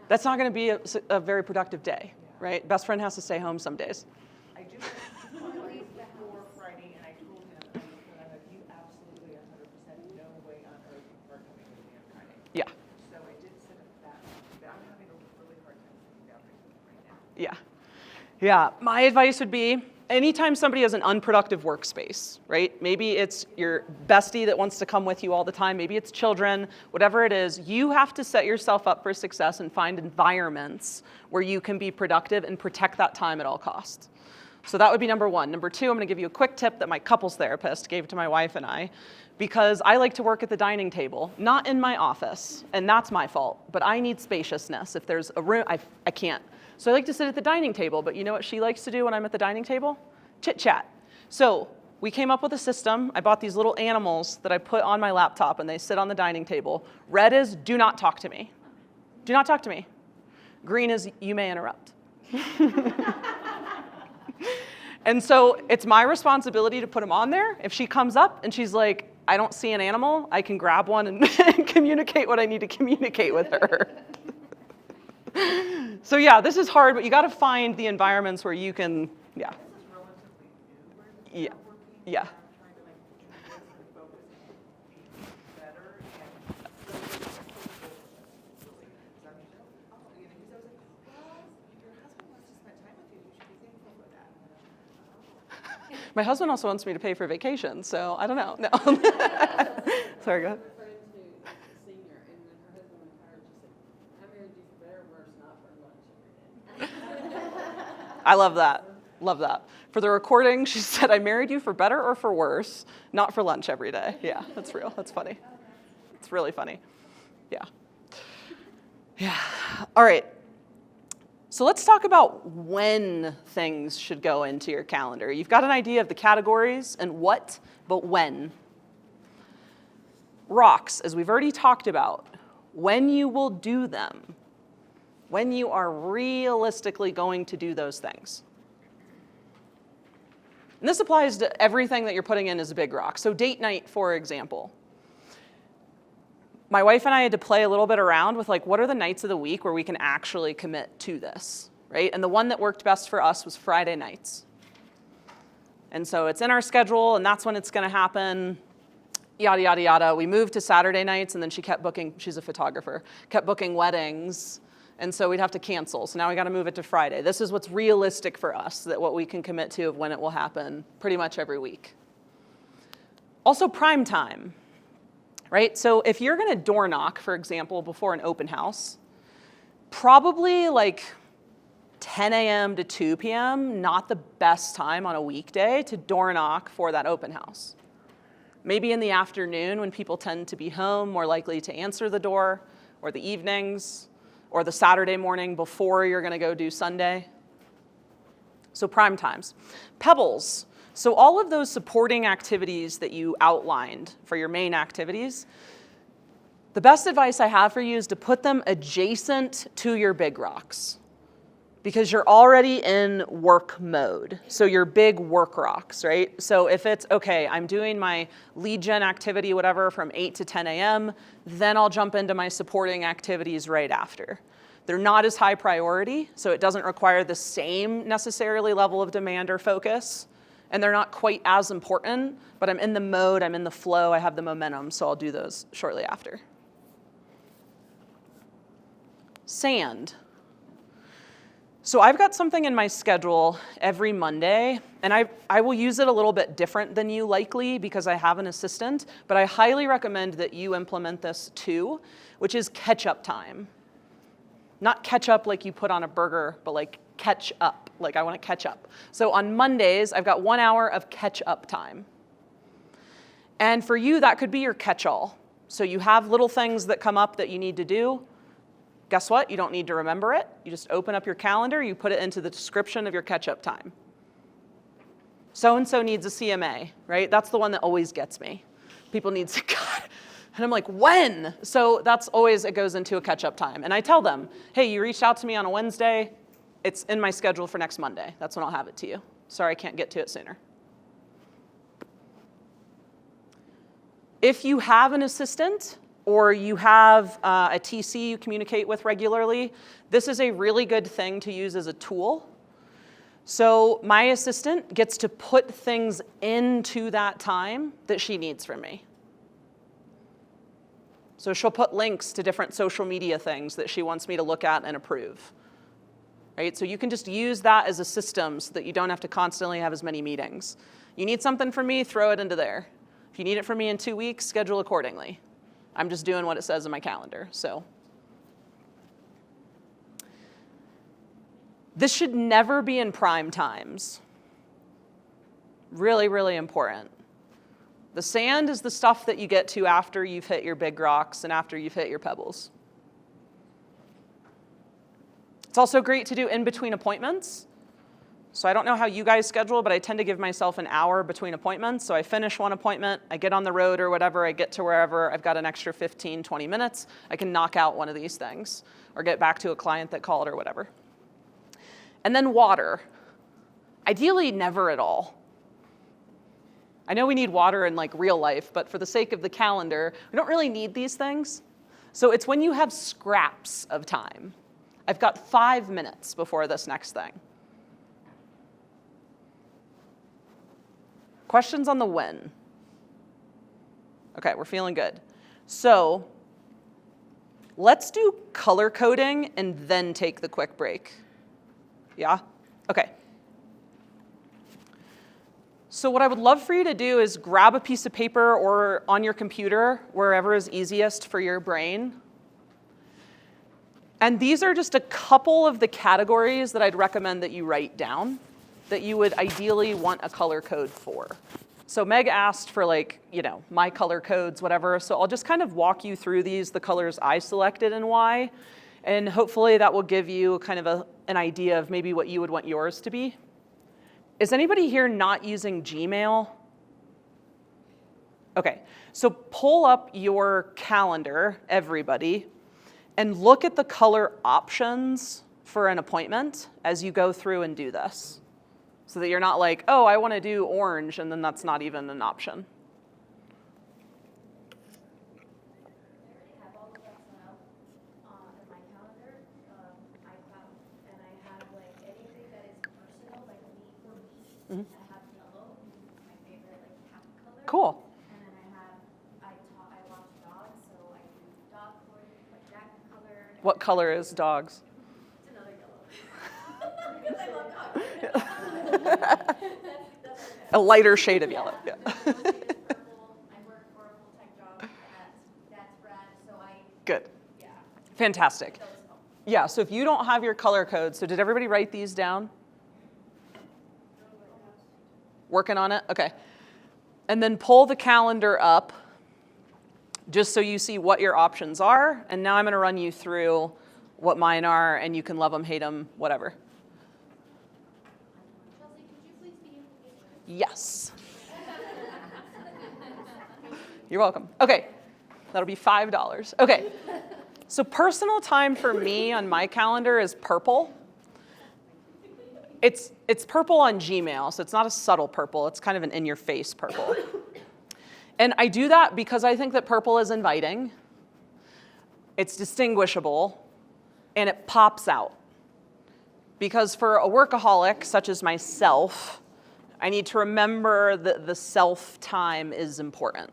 That's not going to be a very productive day, right? Best friend has to stay home some days. I do have to leave before Friday and I told him, I'm like, you absolutely 100% no way on earth are coming with me on Friday. Yeah. So I did set up that, but I'm having a really hard time sitting down right now. Yeah. Yeah. My advice would be anytime somebody has an unproductive workspace, right? Maybe it's your bestie that wants to come with you all the time. Maybe it's children, whatever it is, you have to set yourself up for success and find environments where you can be productive and protect that time at all costs. So that would be number one. Number two, I'm going to give you a quick tip that my couples therapist gave to my wife and I, because I like to work at the dining table, not in my office, and that's my fault, but I need spaciousness. If there's a room, I can't. So I like to sit at the dining table, but you know what she likes to do when I'm at the dining table? Chit chat. So we came up with a system. I bought these little animals that I put on my laptop and they sit on the dining table. Red is do not talk to me. Do not talk to me. Green is you may interrupt. And so it's my responsibility to put them on there. If she comes up and she's like, I don't see an animal, I can grab one and communicate what I need to communicate with her. So yeah, this is hard, but you got to find the environments where you can, yeah. This is relatively new where this Yeah. is working. Yeah. I'm trying to like do this and focus and be better and so it's really, so I mean, oh, you know, he's always like, well, your husband wants to spend time with you, you should be thankful for that. And I'm like, oh. My husband also wants me to pay for vacation, so I don't know. No. Sorry, go ahead. I have a friend who is a senior, and when her husband retired, she said, I married you for better or worse, not for lunch every day. I love that. Love that. For the recording, she said, I married you for better or for worse, not for lunch every day. Yeah, that's real. That's funny. It's really funny. Yeah. Yeah. All right. So let's talk about when things should go into your calendar. You've got an idea of the categories and what, but when. Rocks, as we've already talked about, when you will do them, when you are realistically going to do those things. And this applies to everything that you're putting in as a big rock. So date night, for example. My wife and I had to play a little bit around with like, what are the nights of the week where we can actually commit to this, right? And the one that worked best for us was Friday nights. And so it's in our schedule and that's when it's gonna happen, yada, yada, yada. We moved to Saturday nights and then she kept booking, she's a photographer, kept booking weddings. And so we'd have to cancel. So now we gotta move it to Friday. This is what's realistic for us, that what we can commit to of when it will happen pretty much every week. Also prime time, right? So if you're gonna door knock, for example, before an open house, probably like 10 a.m. to 2 p.m., not the best time on a weekday to door knock for that open house. Maybe in the afternoon when people tend to be home, more likely to answer the door, or the evenings, or the Saturday morning before you're gonna go do Sunday. So prime times. Pebbles. So all of those supporting activities that you outlined for your main activities, the best advice I have for you is to put them adjacent to your big rocks because you're already in work mode. So your big work rocks, right? So if it's, okay, I'm doing my lead gen activity, whatever, from 8 to 10 a.m., then I'll jump into my supporting activities right after. They're not as high priority, so it doesn't require the same necessarily level of demand or focus, and they're not quite as important, but I'm in the mode, I'm in the flow, I have the momentum, so I'll do those shortly after. Sand. So I've got something in my schedule every Monday, and I will use it a little bit different than you likely because I have an assistant, but I highly recommend that you implement this too, which is catch-up time. Not ketchup like you put on a burger, but like catch up, like I want to catch up. So on Mondays, I've got 1 hour of catch up time. And for you, that could be your catch-all. So you have little things that come up that you need to do. Guess what? You don't need to remember it. You just open up your calendar, you put it into the description of your catch-up time. So-and-so needs a CMA, right? That's the one that always gets me. People need to, God. And I'm like, when? So that's always, it goes into a catch-up time. And I tell them, hey, you reached out to me on a Wednesday. It's in my schedule for next Monday. That's when I'll have it to you. Sorry, I can't get to it sooner. If you have an assistant or you have a TC you communicate with regularly, this is a really good thing to use as a tool. So my assistant gets to put things into that time that she needs from me. So she'll put links to different social media things that she wants me to look at and approve. Right? So you can just use that as a system so that you don't have to constantly have as many meetings. You need something from me, throw it into there. If you need it from me in 2 weeks, schedule accordingly. I'm just doing what it says in my calendar. So this should never be in prime times. Really, really important. The sand is the stuff that you get to after you've hit your big rocks and after you've hit your pebbles. It's also great to do in between appointments. So I don't know how you guys schedule, but I tend to give myself an hour between appointments. So I finish one appointment, I get on the road or whatever, I get to wherever, I've got an extra 15, 20 minutes. I can knock out one of these things or get back to a client that called or whatever. And then water. Ideally, never at all. I know we need water in like real life, but for the sake of the calendar, we don't really need these things. So it's when you have scraps of time. I've got 5 minutes before this next thing. Questions on the when? Okay, we're feeling good. So let's do color coding and then take the quick break. Yeah? Okay. So what I would love for you to do is grab a piece of paper or on your computer, wherever is easiest for your brain. And these are just a couple of the categories that I'd recommend that you write down that you would ideally want a color code for. So Meg asked for like, my color codes, whatever. So I'll just kind of walk you through these, the colors I selected and why. And hopefully that will give you kind of an idea of maybe what you would want yours to be. Is anybody here not using Gmail? Okay, so pull up your calendar, everybody, and look at the color options for an appointment as you go through and do this. So that you're not like, oh, I want to do orange, and then that's not even an option. I have all of that set up in my calendar. I have like anything that is personal, like me for me. I have yellow, my favorite like cat color. Cool. And then I watch dogs, so I do dog color, like that color. What color is dogs? It's another yellow. Because I love dogs. That's okay. A lighter shade of yellow. Yeah. Purple. I work for a full-time job that's red, so Good. yeah. Fantastic. Those help. Yeah, so if you don't have your color code, so did everybody write these down? Working on it? Okay. And then pull the calendar up just so you see what your options are. And now I'm going to run you through what mine are, and you can love them, hate them, whatever. Chelsea, could you please be in? Yes. You're welcome. Okay, that'll be $5. Okay, so personal time for me on my calendar is purple. It's purple on Gmail, so it's not a subtle purple. It's kind of an in-your-face purple. And I do that because I think that purple is inviting, it's distinguishable, and it pops out. Because for a workaholic such as myself, I need to remember that the self-time is important.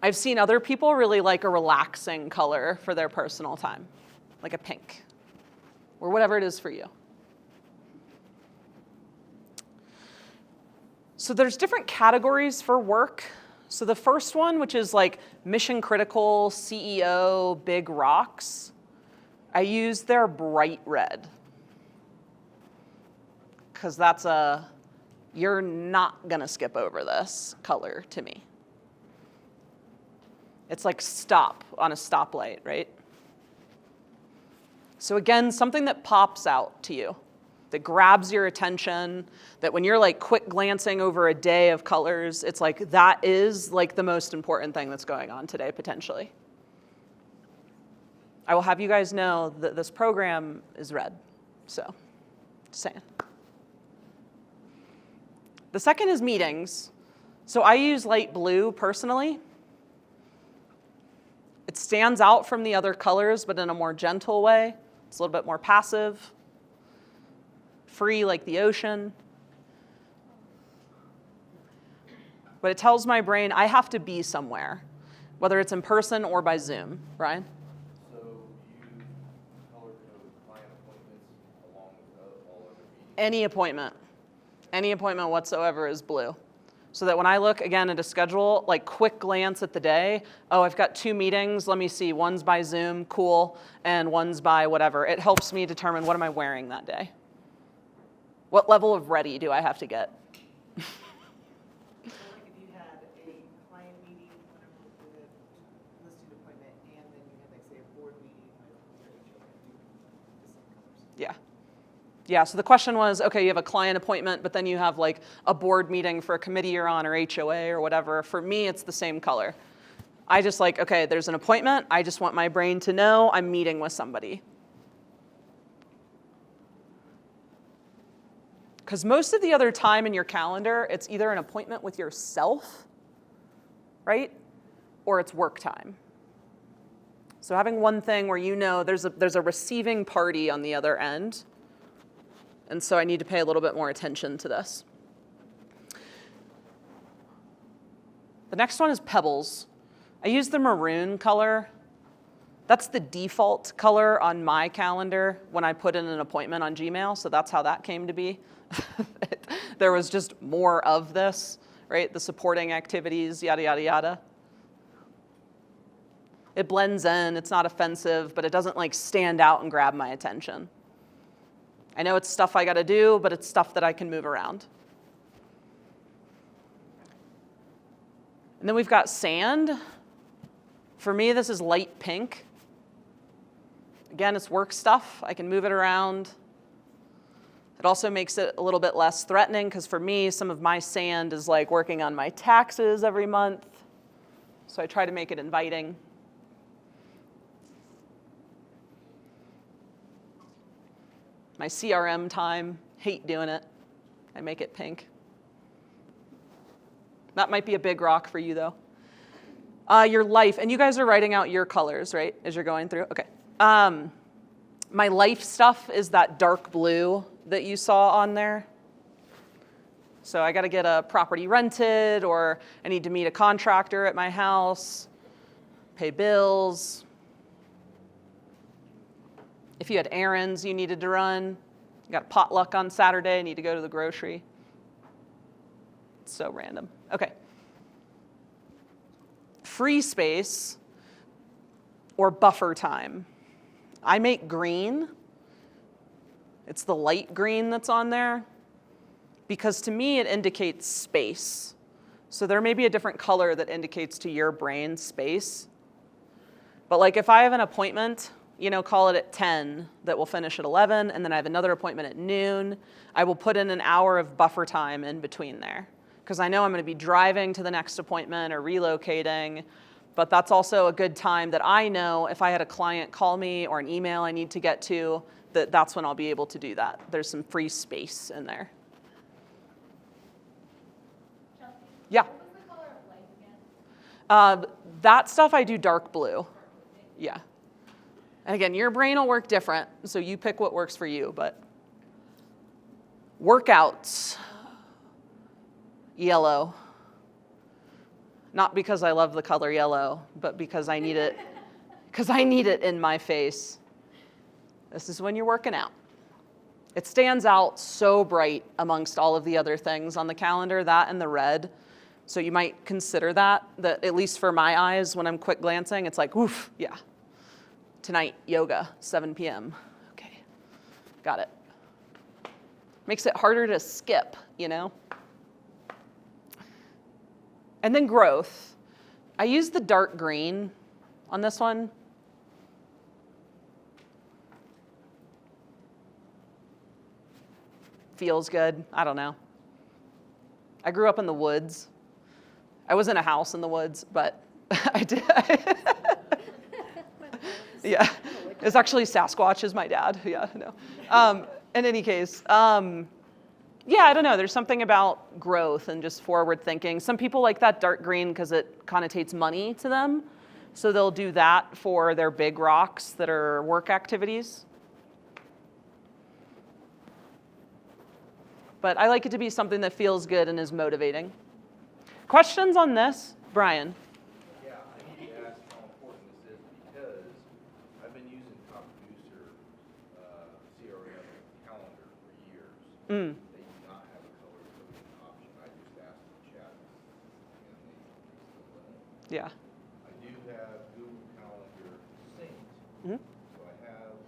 I've seen other people really like a relaxing color for their personal time, like a pink, or whatever it is for you. So there's different categories for work. So the first one, which is like mission critical, CEO, big rocks, I use their bright red. Because that's you're not gonna skip over this color to me. It's like stop on a stoplight, right? So again, something that pops out to you, that grabs your attention, that when you're like quick glancing over a day of colors, it's like that is like the most important thing that's going on today, potentially. I will have you guys know that this program is red, so just saying. The second is meetings. So I use light blue personally. It stands out from the other colors, but in a more gentle way. It's a little bit more passive, free like the ocean. But it tells my brain I have to be somewhere, whether it's in person or by Zoom. Ryan? So you color code client appointments along with all other meetings? Any appointment whatsoever is blue. So that when I look again at a schedule, like quick glance at the day, oh, I've got 2 meetings, let me see, one's by Zoom, cool, and one's by whatever. It helps me determine what am I wearing that day. What level of ready do I have to get? So like if you had a client meeting, whatever, with a listed appointment, and then you had like say a board meeting, like your HOA, do the same colors. Yeah. Yeah, so the question was, okay, you have a client appointment, but then you have like a board meeting for a committee you're on or HOA or whatever. For me, it's the same color. I just like, okay, there's an appointment. I just want my brain to know I'm meeting with somebody. Because most of the other time in your calendar, it's either an appointment with yourself, right? Or it's work time. So having one thing where you know there's a receiving party on the other end. And so I need to pay a little bit more attention to this. The next one is Pebbles. I use the maroon color. That's the default color on my calendar when I put in an appointment on Gmail, so that's how that came to be. There was just more of this, right? The supporting activities, yada, yada, yada. It blends in, it's not offensive, but it doesn't like stand out and grab my attention. I know it's stuff I gotta do, but it's stuff that I can move around. And then we've got sand. For me, this is light pink. Again, it's work stuff. I can move it around. It also makes it a little bit less threatening because for me, some of my sand is like working on my taxes every month. So I try to make it inviting. My CRM time, hate doing it. I make it pink. That might be a big rock for you though. Your life, and you guys are writing out your colors, right, as you're going through? Okay. My life stuff is that dark blue that you saw on there. So I gotta get a property rented, or I need to meet a contractor at my house, pay bills. If you had errands you needed to run, you got a potluck on Saturday, need to go to the grocery. It's so random. Okay. Free space or buffer time. I make green. It's the light green that's on there because to me it indicates space. So there may be a different color that indicates to your brain space. But like if I have an appointment, you know, call it at 10 that will finish at 11, and then I have another appointment at noon, I will put in an hour of buffer time in between there because I know I'm going to be driving to the next appointment or relocating, but that's also a good time that I know if I had a client call me or an email I need to get to, that's when I'll be able to do that. There's some free space in there. Chelsea? Yeah. What was the color of light again? That stuff I do dark blue. Yeah. And again, your brain will work different, so you pick what works for you, but workouts, yellow. Not because I love the color yellow, but because I need it, in my face. This is when you're working out. It stands out so bright amongst all of the other things on the calendar, that and the red. So you might consider that at least for my eyes, when I'm quick glancing, it's like, oof, yeah. Tonight, yoga, 7 p.m. Okay, got it. Makes it harder to skip, you know? And then growth. I use the dark green on this one. Feels good, I don't know. I grew up in the woods. I was in a house in the woods, but I did. Yeah, it's actually Sasquatch is my dad. Yeah, no. In any case, yeah, I don't know. There's something about growth and just forward thinking. Some people like that dark green because it connotates money to them. So they'll do that for their big rocks that are work activities. But I like it to be something that feels good and is motivating. Questions on this? Brian? Yeah, I need to ask how important this is because I've been using Top Producer CRM calendar for years. Mm. They do not have a color coding option. I just asked in the chat and they still don't. Yeah. I do have Google Calendar synced, Mhm. so I have,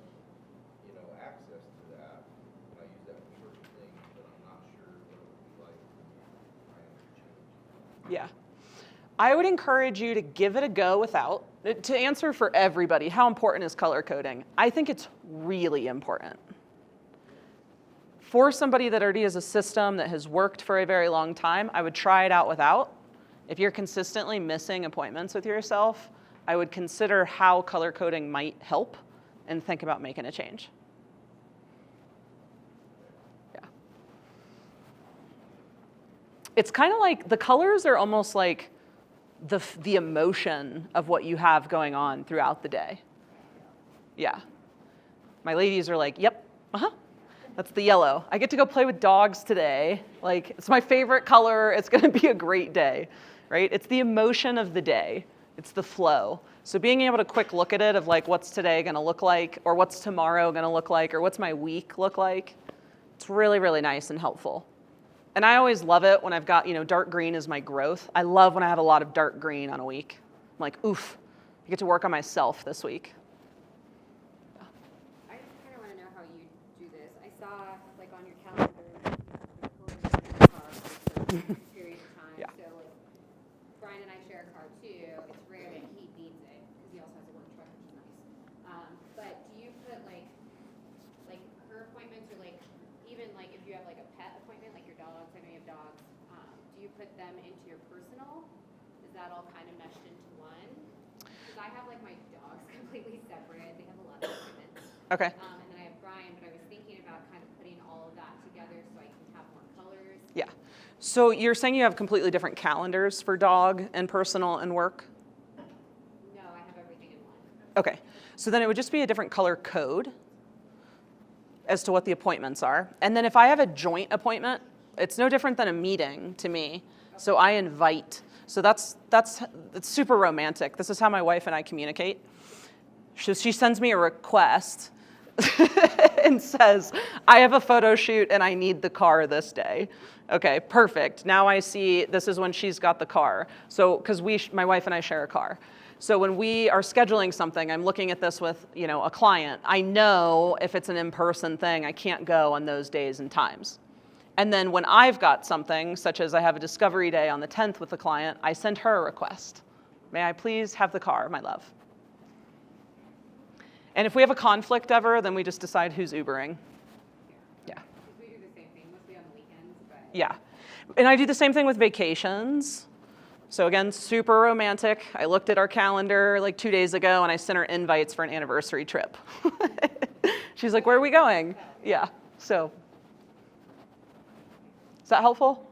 access to that. I use that for certain things, but I'm not sure what it would be like if I am to change. Yeah. I would encourage you to give it a go without. To answer for everybody, how important is color coding? I think it's really important. For somebody that already has a system that has worked for a very long time, I would try it out without. If you're consistently missing appointments with yourself, I would consider how color coding might help and think about making a change. Yeah. It's kind of like the colors are almost like the emotion of what you have going on throughout the day. Yeah. My ladies are like, yep, that's the yellow. I get to go play with dogs today. Like, it's my favorite color. It's going to be a great day, right? It's the emotion of the day. It's the flow. So being able to quick look at it of like, what's today going to look like, or what's tomorrow going to look like, or what's my week look like, it's really, really nice and helpful. And I always love it when I've got, dark green is my growth. I love when I have a lot of dark green on a week. I'm like, oof, I get to work on myself this week. I just kind of want to know how you do this. I saw, like, on your calendar, you're car for a period of time. Yeah. So, like, Brian and I share a car too. It's rare that he needs it because he also has a work truck, which is nice. But do you put like her appointments, or like even like if you have like a pet appointment, like your dogs? I know you have dogs. Do you put them into your personal? Is that all kind of meshed into one? Because I have like my dogs completely separate. They have a lot of appointments. Okay. And then I have Brian, but I was thinking about kind of putting all of that together so I can have more colors. Yeah. So you're saying you have completely different calendars for dog and personal and work? No, I have everything in one. Okay. So then it would just be a different color code as to what the appointments are. And then if I have a joint appointment, it's no different than a meeting to me. So I invite. So that's super romantic. This is how my wife and I communicate. She sends me a request and says, I have a photo shoot and I need the car this day. Okay, perfect. Now I see this is when she's got the car. So, because my wife and I share a car. So when we are scheduling something, I'm looking at this with, a client. I know if it's an in-person thing, I can't go on those days and times. And then when I've got something, such as I have a discovery day on the 10th with a client, I send her a request. May I please have the car, my love? And if we have a conflict ever, then we just decide who's Ubering. Yeah. We do the same thing, mostly on the weekends, but Yeah. And I do the same thing with vacations. So again, super romantic. I looked at our calendar like 2 days ago and I sent her invites for an anniversary trip. She's like, where are we going? Yeah. So is that helpful?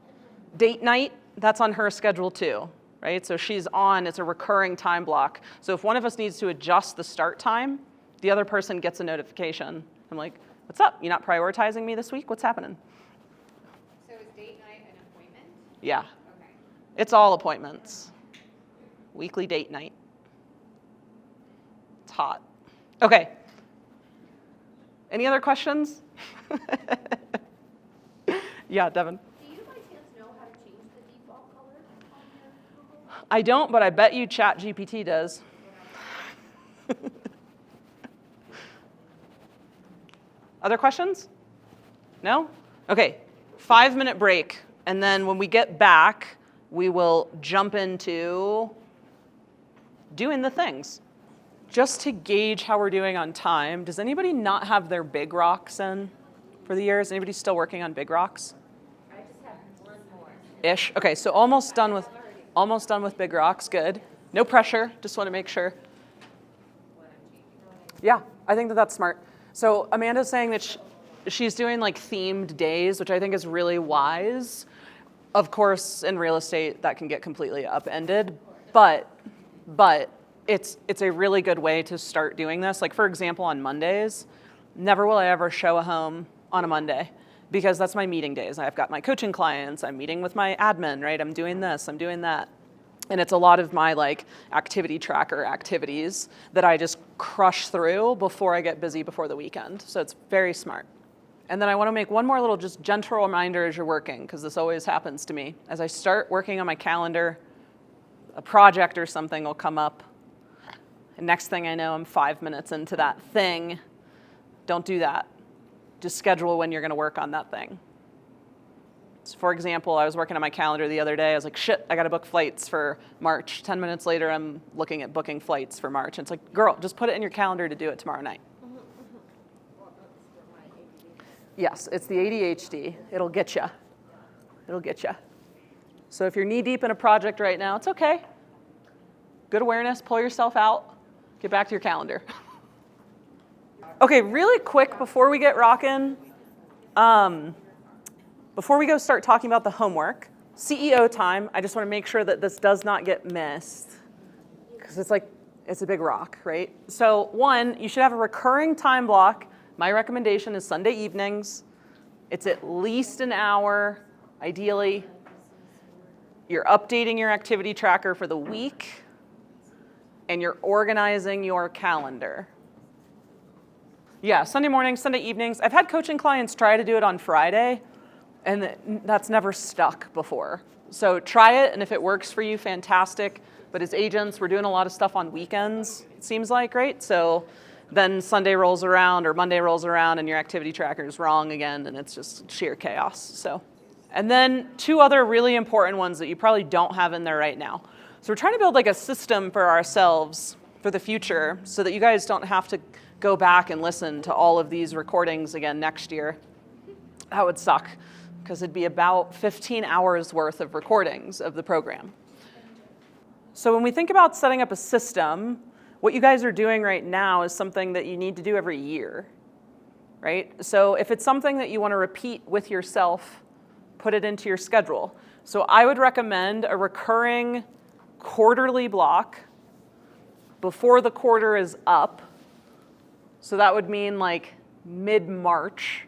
Date night, that's on her schedule too, right? So she's on, it's a recurring time block. So if one of us needs to adjust the start time, the other person gets a notification. I'm like, what's up? You not prioritizing me this week? What's happening? so is date night an appointment? Yeah. Okay. It's all appointments. Weekly date night. It's hot. Okay. Any other questions? Yeah, Devin. Do you by chance know how to change the default color on I don't, but I bet you ChatGPT does. Other questions? No? Okay, 5-minute break. And then when we get back, we will jump into doing the things. Just to gauge how we're doing on time, does anybody not have their big rocks in for the year? Is anybody still working on big rocks? I just have one more. Ish. Okay, so almost done with big rocks. Good. No pressure. Just want to make sure. Yeah, I think that that's smart. So Amanda's saying that she's doing like themed days, which I think is really wise. Of course, in real estate, that can get completely upended, but it's a really good way to start doing this. Like for example, on Mondays, never will I ever show a home on a Monday because that's my meeting days. I've got my coaching clients, I'm meeting with my admin, right? I'm doing this, I'm doing that. And it's a lot of my like activity tracker activities that I just crush through before I get busy before the weekend. So it's very smart. And then I want to make one more little just gentle reminder as you're working, because this always happens to me. As I start working on my calendar, a project or something will come up. And next thing I know, I'm 5 minutes into that thing. Don't do that. Just schedule when you're going to work on that thing. So for example, I was working on my calendar the other day. I was like, shit, I got to book flights for March. 10 minutes later, I'm looking at booking flights for March. And it's like, girl, just put it in your calendar to do it tomorrow night. Yes, it's the ADHD. It'll get you. It'll get you. So if you're knee deep in a project right now, it's okay. Good awareness, pull yourself out, get back to your calendar. Okay, really quick before we get rocking, before we go start talking about the homework, CEO time, I just want to make sure that this does not get missed because it's a big rock, right? So one, you should have a recurring time block. My recommendation is Sunday evenings. It's at least an hour, ideally. You're updating your activity tracker for the week, and you're organizing your calendar. Yeah, Sunday mornings, Sunday evenings. I've had coaching clients try to do it on Friday, and that's never stuck before. So try it, and if it works for you, fantastic. But as agents, we're doing a lot of stuff on weekends, it seems like, right? So then Sunday rolls around or Monday rolls around and your activity tracker is wrong again, and it's just sheer chaos. So, and then 2 other really important ones that you probably don't have in there right now. So we're trying to build like a system for ourselves for the future so that you guys don't have to go back and listen to all of these recordings again next year. That would suck because it'd be about 15 hours worth of recordings of the program. So when we think about setting up a system, what you guys are doing right now is something that you need to do every year, right? So if it's something that you want to repeat with yourself, put it into your schedule. So I would recommend a recurring quarterly block before the quarter is up. So that would mean like mid-March,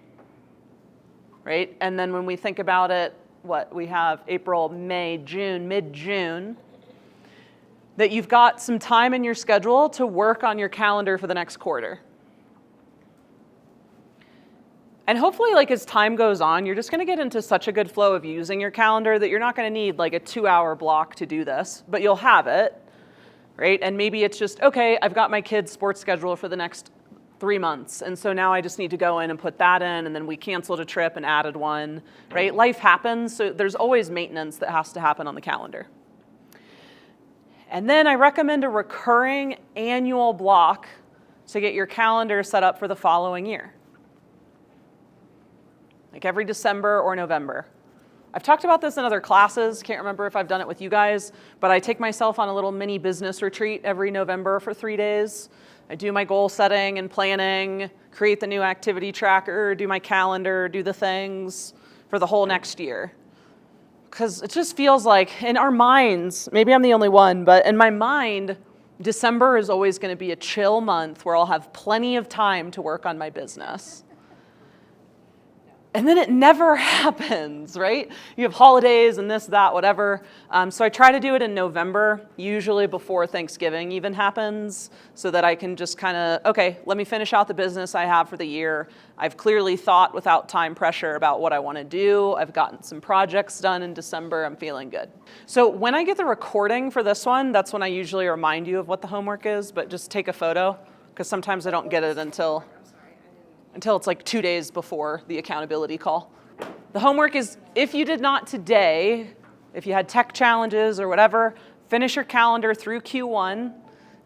right? And then when we think about it, we have April, May, June, mid-June, that you've got some time in your schedule to work on your calendar for the next quarter. And hopefully, like as time goes on, you're just gonna get into such a good flow of using your calendar that you're not gonna need like a 2-hour block to do this, but you'll have it, right? And maybe it's just, okay, I've got my kid's sports schedule for the next 3 months, and so now I just need to go in and put that in, and then we canceled a trip and added one, right? Life happens, so there's always maintenance that has to happen on the calendar. And then I recommend a recurring annual block to get your calendar set up for the following year. Like every December or November. I've talked about this in other classes, can't remember if I've done it with you guys, but I take myself on a little mini business retreat every November for 3 days. I do my goal setting and planning, create the new activity tracker, do my calendar, do the things for the whole next year. Because it just feels like in our minds, maybe I'm the only one, but in my mind, December is always going to be a chill month where I'll have plenty of time to work on my business. And then it never happens, right? You have holidays and this, that, whatever. So I try to do it in November, usually before Thanksgiving even happens, so that I can just kind of, okay, let me finish out the business I have for the year. I've clearly thought without time pressure about what I want to do. I've gotten some projects done in December. I'm feeling good. So when I get the recording for this one, that's when I usually remind you of what the homework is, but just take a photo, because sometimes I don't get it until it's like 2 days before the accountability call. The homework is, if you did not today, if you had tech challenges or whatever, finish your calendar through Q1.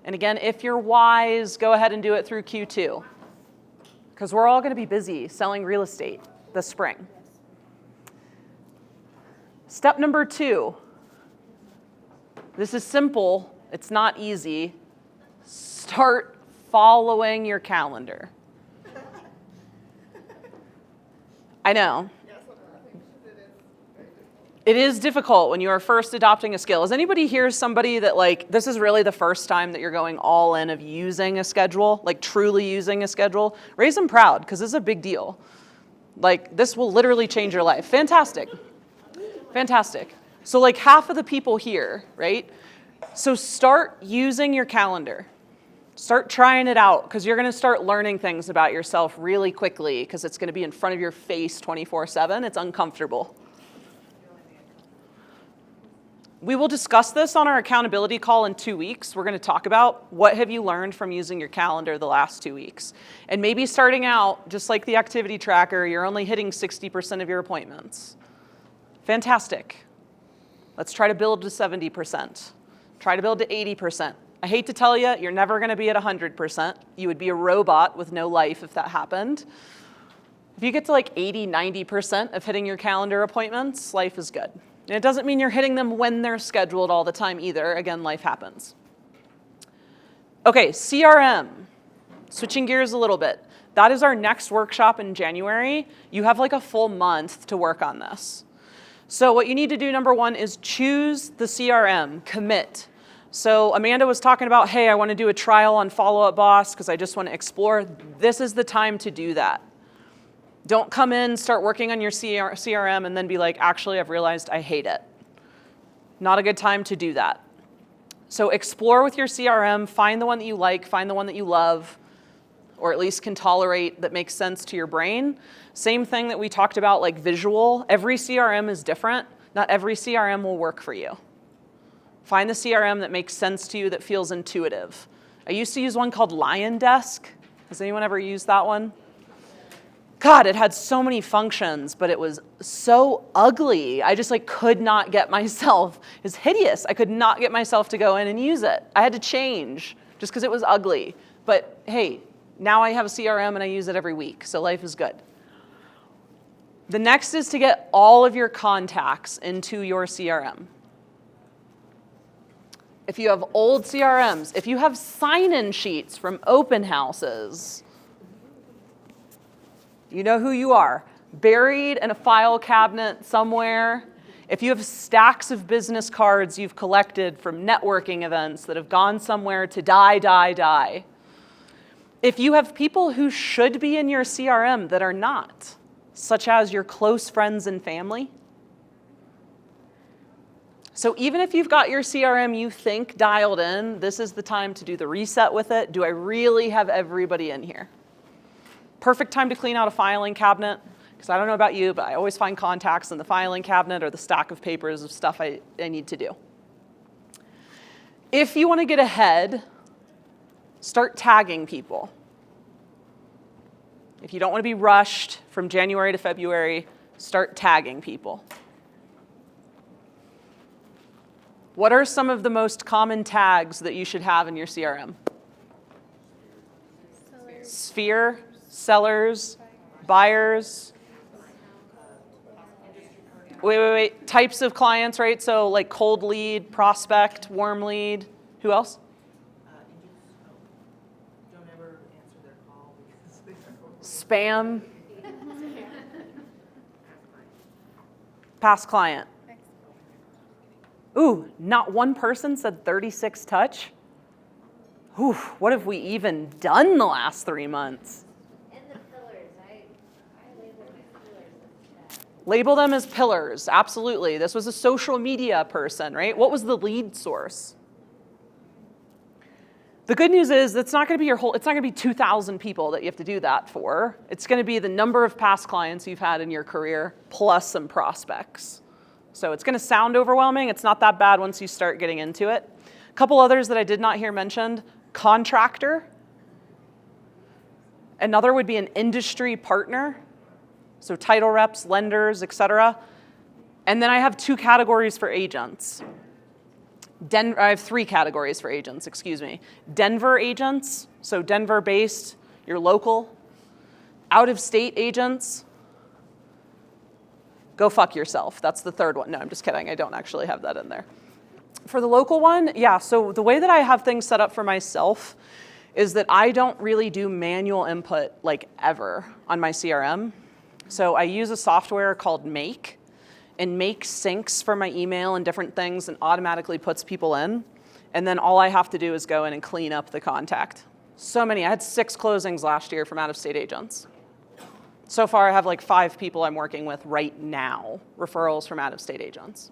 And again, if you're wise, go ahead and do it through Q2. Because we're all going to be busy selling real estate this spring. Step number 2. This is simple. It's not easy. Start following your calendar. I know. It is difficult when you are first adopting a skill. Is anybody here somebody that like, this is really the first time that you're going all in of using a schedule, like truly using a schedule? Raise them proud, because this is a big deal. Like, this will literally change your life. Fantastic. Fantastic. So like half of the people here, right? So start using your calendar. Start trying it out, because you're going to start learning things about yourself really quickly, because it's going to be in front of your face 24/7. It's uncomfortable. We will discuss this on our accountability call in 2 weeks. We're going to talk about what have you learned from using your calendar the last 2 weeks. And maybe starting out, just like the activity tracker, you're only hitting 60% of your appointments. Fantastic. Let's try to build to 70%. Try to build to 80%. I hate to tell you, you're never going to be at 100%. You would be a robot with no life if that happened. If you get to like 80, 90% of hitting your calendar appointments, life is good. And it doesn't mean you're hitting them when they're scheduled all the time either. Again, life happens. Okay, CRM. Switching gears a little bit. That is our next workshop in January. You have like a full month to work on this. So what you need to do, number 1, is choose the CRM, commit. So Amanda was talking about, hey, I want to do a trial on Follow Up Boss because I just want to explore. This is the time to do that. Don't come in, start working on your CRM, and then be like, actually, I've realized I hate it. Not a good time to do that. So explore with your CRM, find the one that you like, find the one that you love, or at least can tolerate, that makes sense to your brain. Same thing that we talked about, like visual. Every CRM is different. Not every CRM will work for you. Find the CRM that makes sense to you, that feels intuitive. I used to use one called Lion Desk. Has anyone ever used that one? God, it had so many functions, but it was so ugly. I just like could not get myself, it's hideous. I could not get myself to go in and use it. I had to change just because it was ugly. But hey, now I have a CRM and I use it every week, so life is good. The next is to get all of your contacts into your CRM. If you have old CRMs, if you have sign-in sheets from open houses, you know who you are. Buried in a file cabinet somewhere. If you have stacks of business cards you've collected from networking events that have gone somewhere to die. If you have people who should be in your CRM that are not, such as your close friends and family. So even if you've got your CRM you think dialed in, this is the time to do the reset with it. Do I really have everybody in here? Perfect time to clean out a filing cabinet, because I don't know about you, but I always find contacts in the filing cabinet or the stack of papers of stuff I need to do. If you want to get ahead, start tagging people. If you don't want to be rushed from January to February, start tagging people. What are some of the most common tags that you should have in your CRM? Sphere, sellers, buyers. Wait. Types of clients, right? So like cold lead, prospect, warm lead. Who else? Don't ever answer their call because they're Spam. Past client. Ooh, not one person said 36 touch. Ooh, what have we even done the last 3 months? And the pillars, I label my pillars Label them as pillars, absolutely. This was a social media person, right? What was the lead source? The good news is it's not going to be it's not going to be 2,000 people that you have to do that for. It's going to be the number of past clients you've had in your career plus some prospects. So it's going to sound overwhelming. It's not that bad once you start getting into it. A couple others that I did not hear mentioned: contractor. Another would be an industry partner. So title reps, lenders, etc. And then I have 2 categories for agents. I have 3 categories for agents, excuse me. Denver agents, so Denver-based, you're local. Out-of-state agents, go fuck yourself. That's the 3rd one. No, I'm just kidding. I don't actually have that in there. For the local one, yeah, so the way that I have things set up for myself is that I don't really do manual input like ever on my CRM. So I use a software called Make, and Make syncs for my email and different things and automatically puts people in. And then all I have to do is go in and clean up the contact. So many. I had 6 closings last year from out-of-state agents. So far, I have like 5 people I'm working with right now, referrals from out-of-state agents.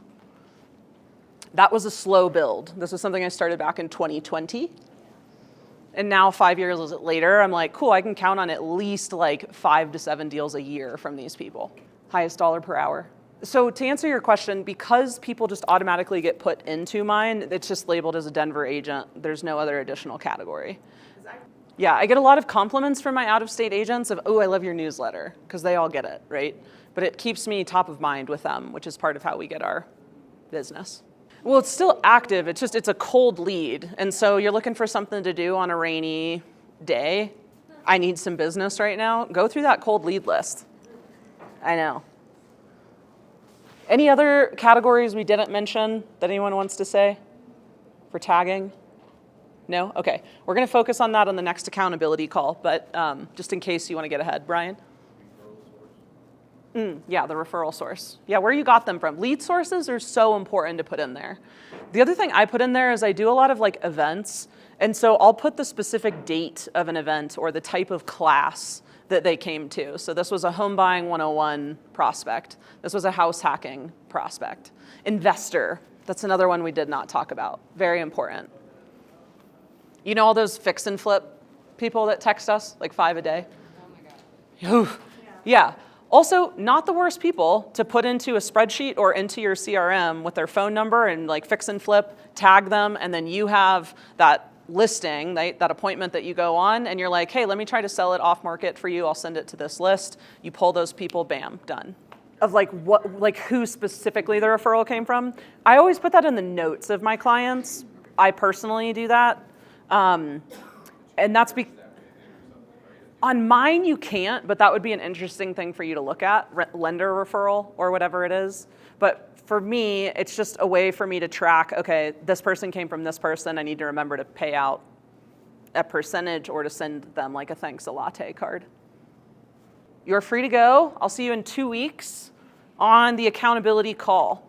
That was a slow build. This was something I started back in 2020. And now 5 years later, I'm like, cool, I can count on at least like 5 to 7 deals a year from these people. Highest dollar per hour. So to answer your question, because people just automatically get put into mine, it's just labeled as a Denver agent. There's no other additional category. Yeah, I get a lot of compliments from my out-of-state agents of, oh, I love your newsletter, because they all get it, right? But it keeps me top of mind with them, which is part of how we get our business. Well, it's still active. It's a cold lead. And so you're looking for something to do on a rainy day. I need some business right now. Go through that cold lead list. I know. Any other categories we didn't mention that anyone wants to say for tagging? No? Okay. We're going to focus on that on the next accountability call, but just in case you want to get ahead. Brian? Yeah, the referral source. Yeah, where you got them from. Lead sources are so important to put in there. The other thing I put in there is I do a lot of like events. And so I'll put the specific date of an event or the type of class that they came to. So this was a home buying 101 prospect. This was a house hacking prospect. Investor, that's another one we did not talk about. Very important. You know all those fix and flip people that text us, like 5 a day? Oh my God. Yeah. Also, not the worst people to put into a spreadsheet or into your CRM with their phone number and like fix and flip, tag them, and then you have that listing, that appointment that you go on, and you're like, hey, let me try to sell it off market for you. I'll send it to this list. You pull those people, bam, done. Of like who specifically the referral came from. I always put that in the notes of my clients. I personally do that. And that's on mine you can't, but that would be an interesting thing for you to look at, lender referral or whatever it is. But for me, it's just a way for me to track, okay, this person came from this person. I need to remember to pay out a percentage or to send them like a thanks a latte card. You're free to go. I'll see you in 2 weeks on the accountability call.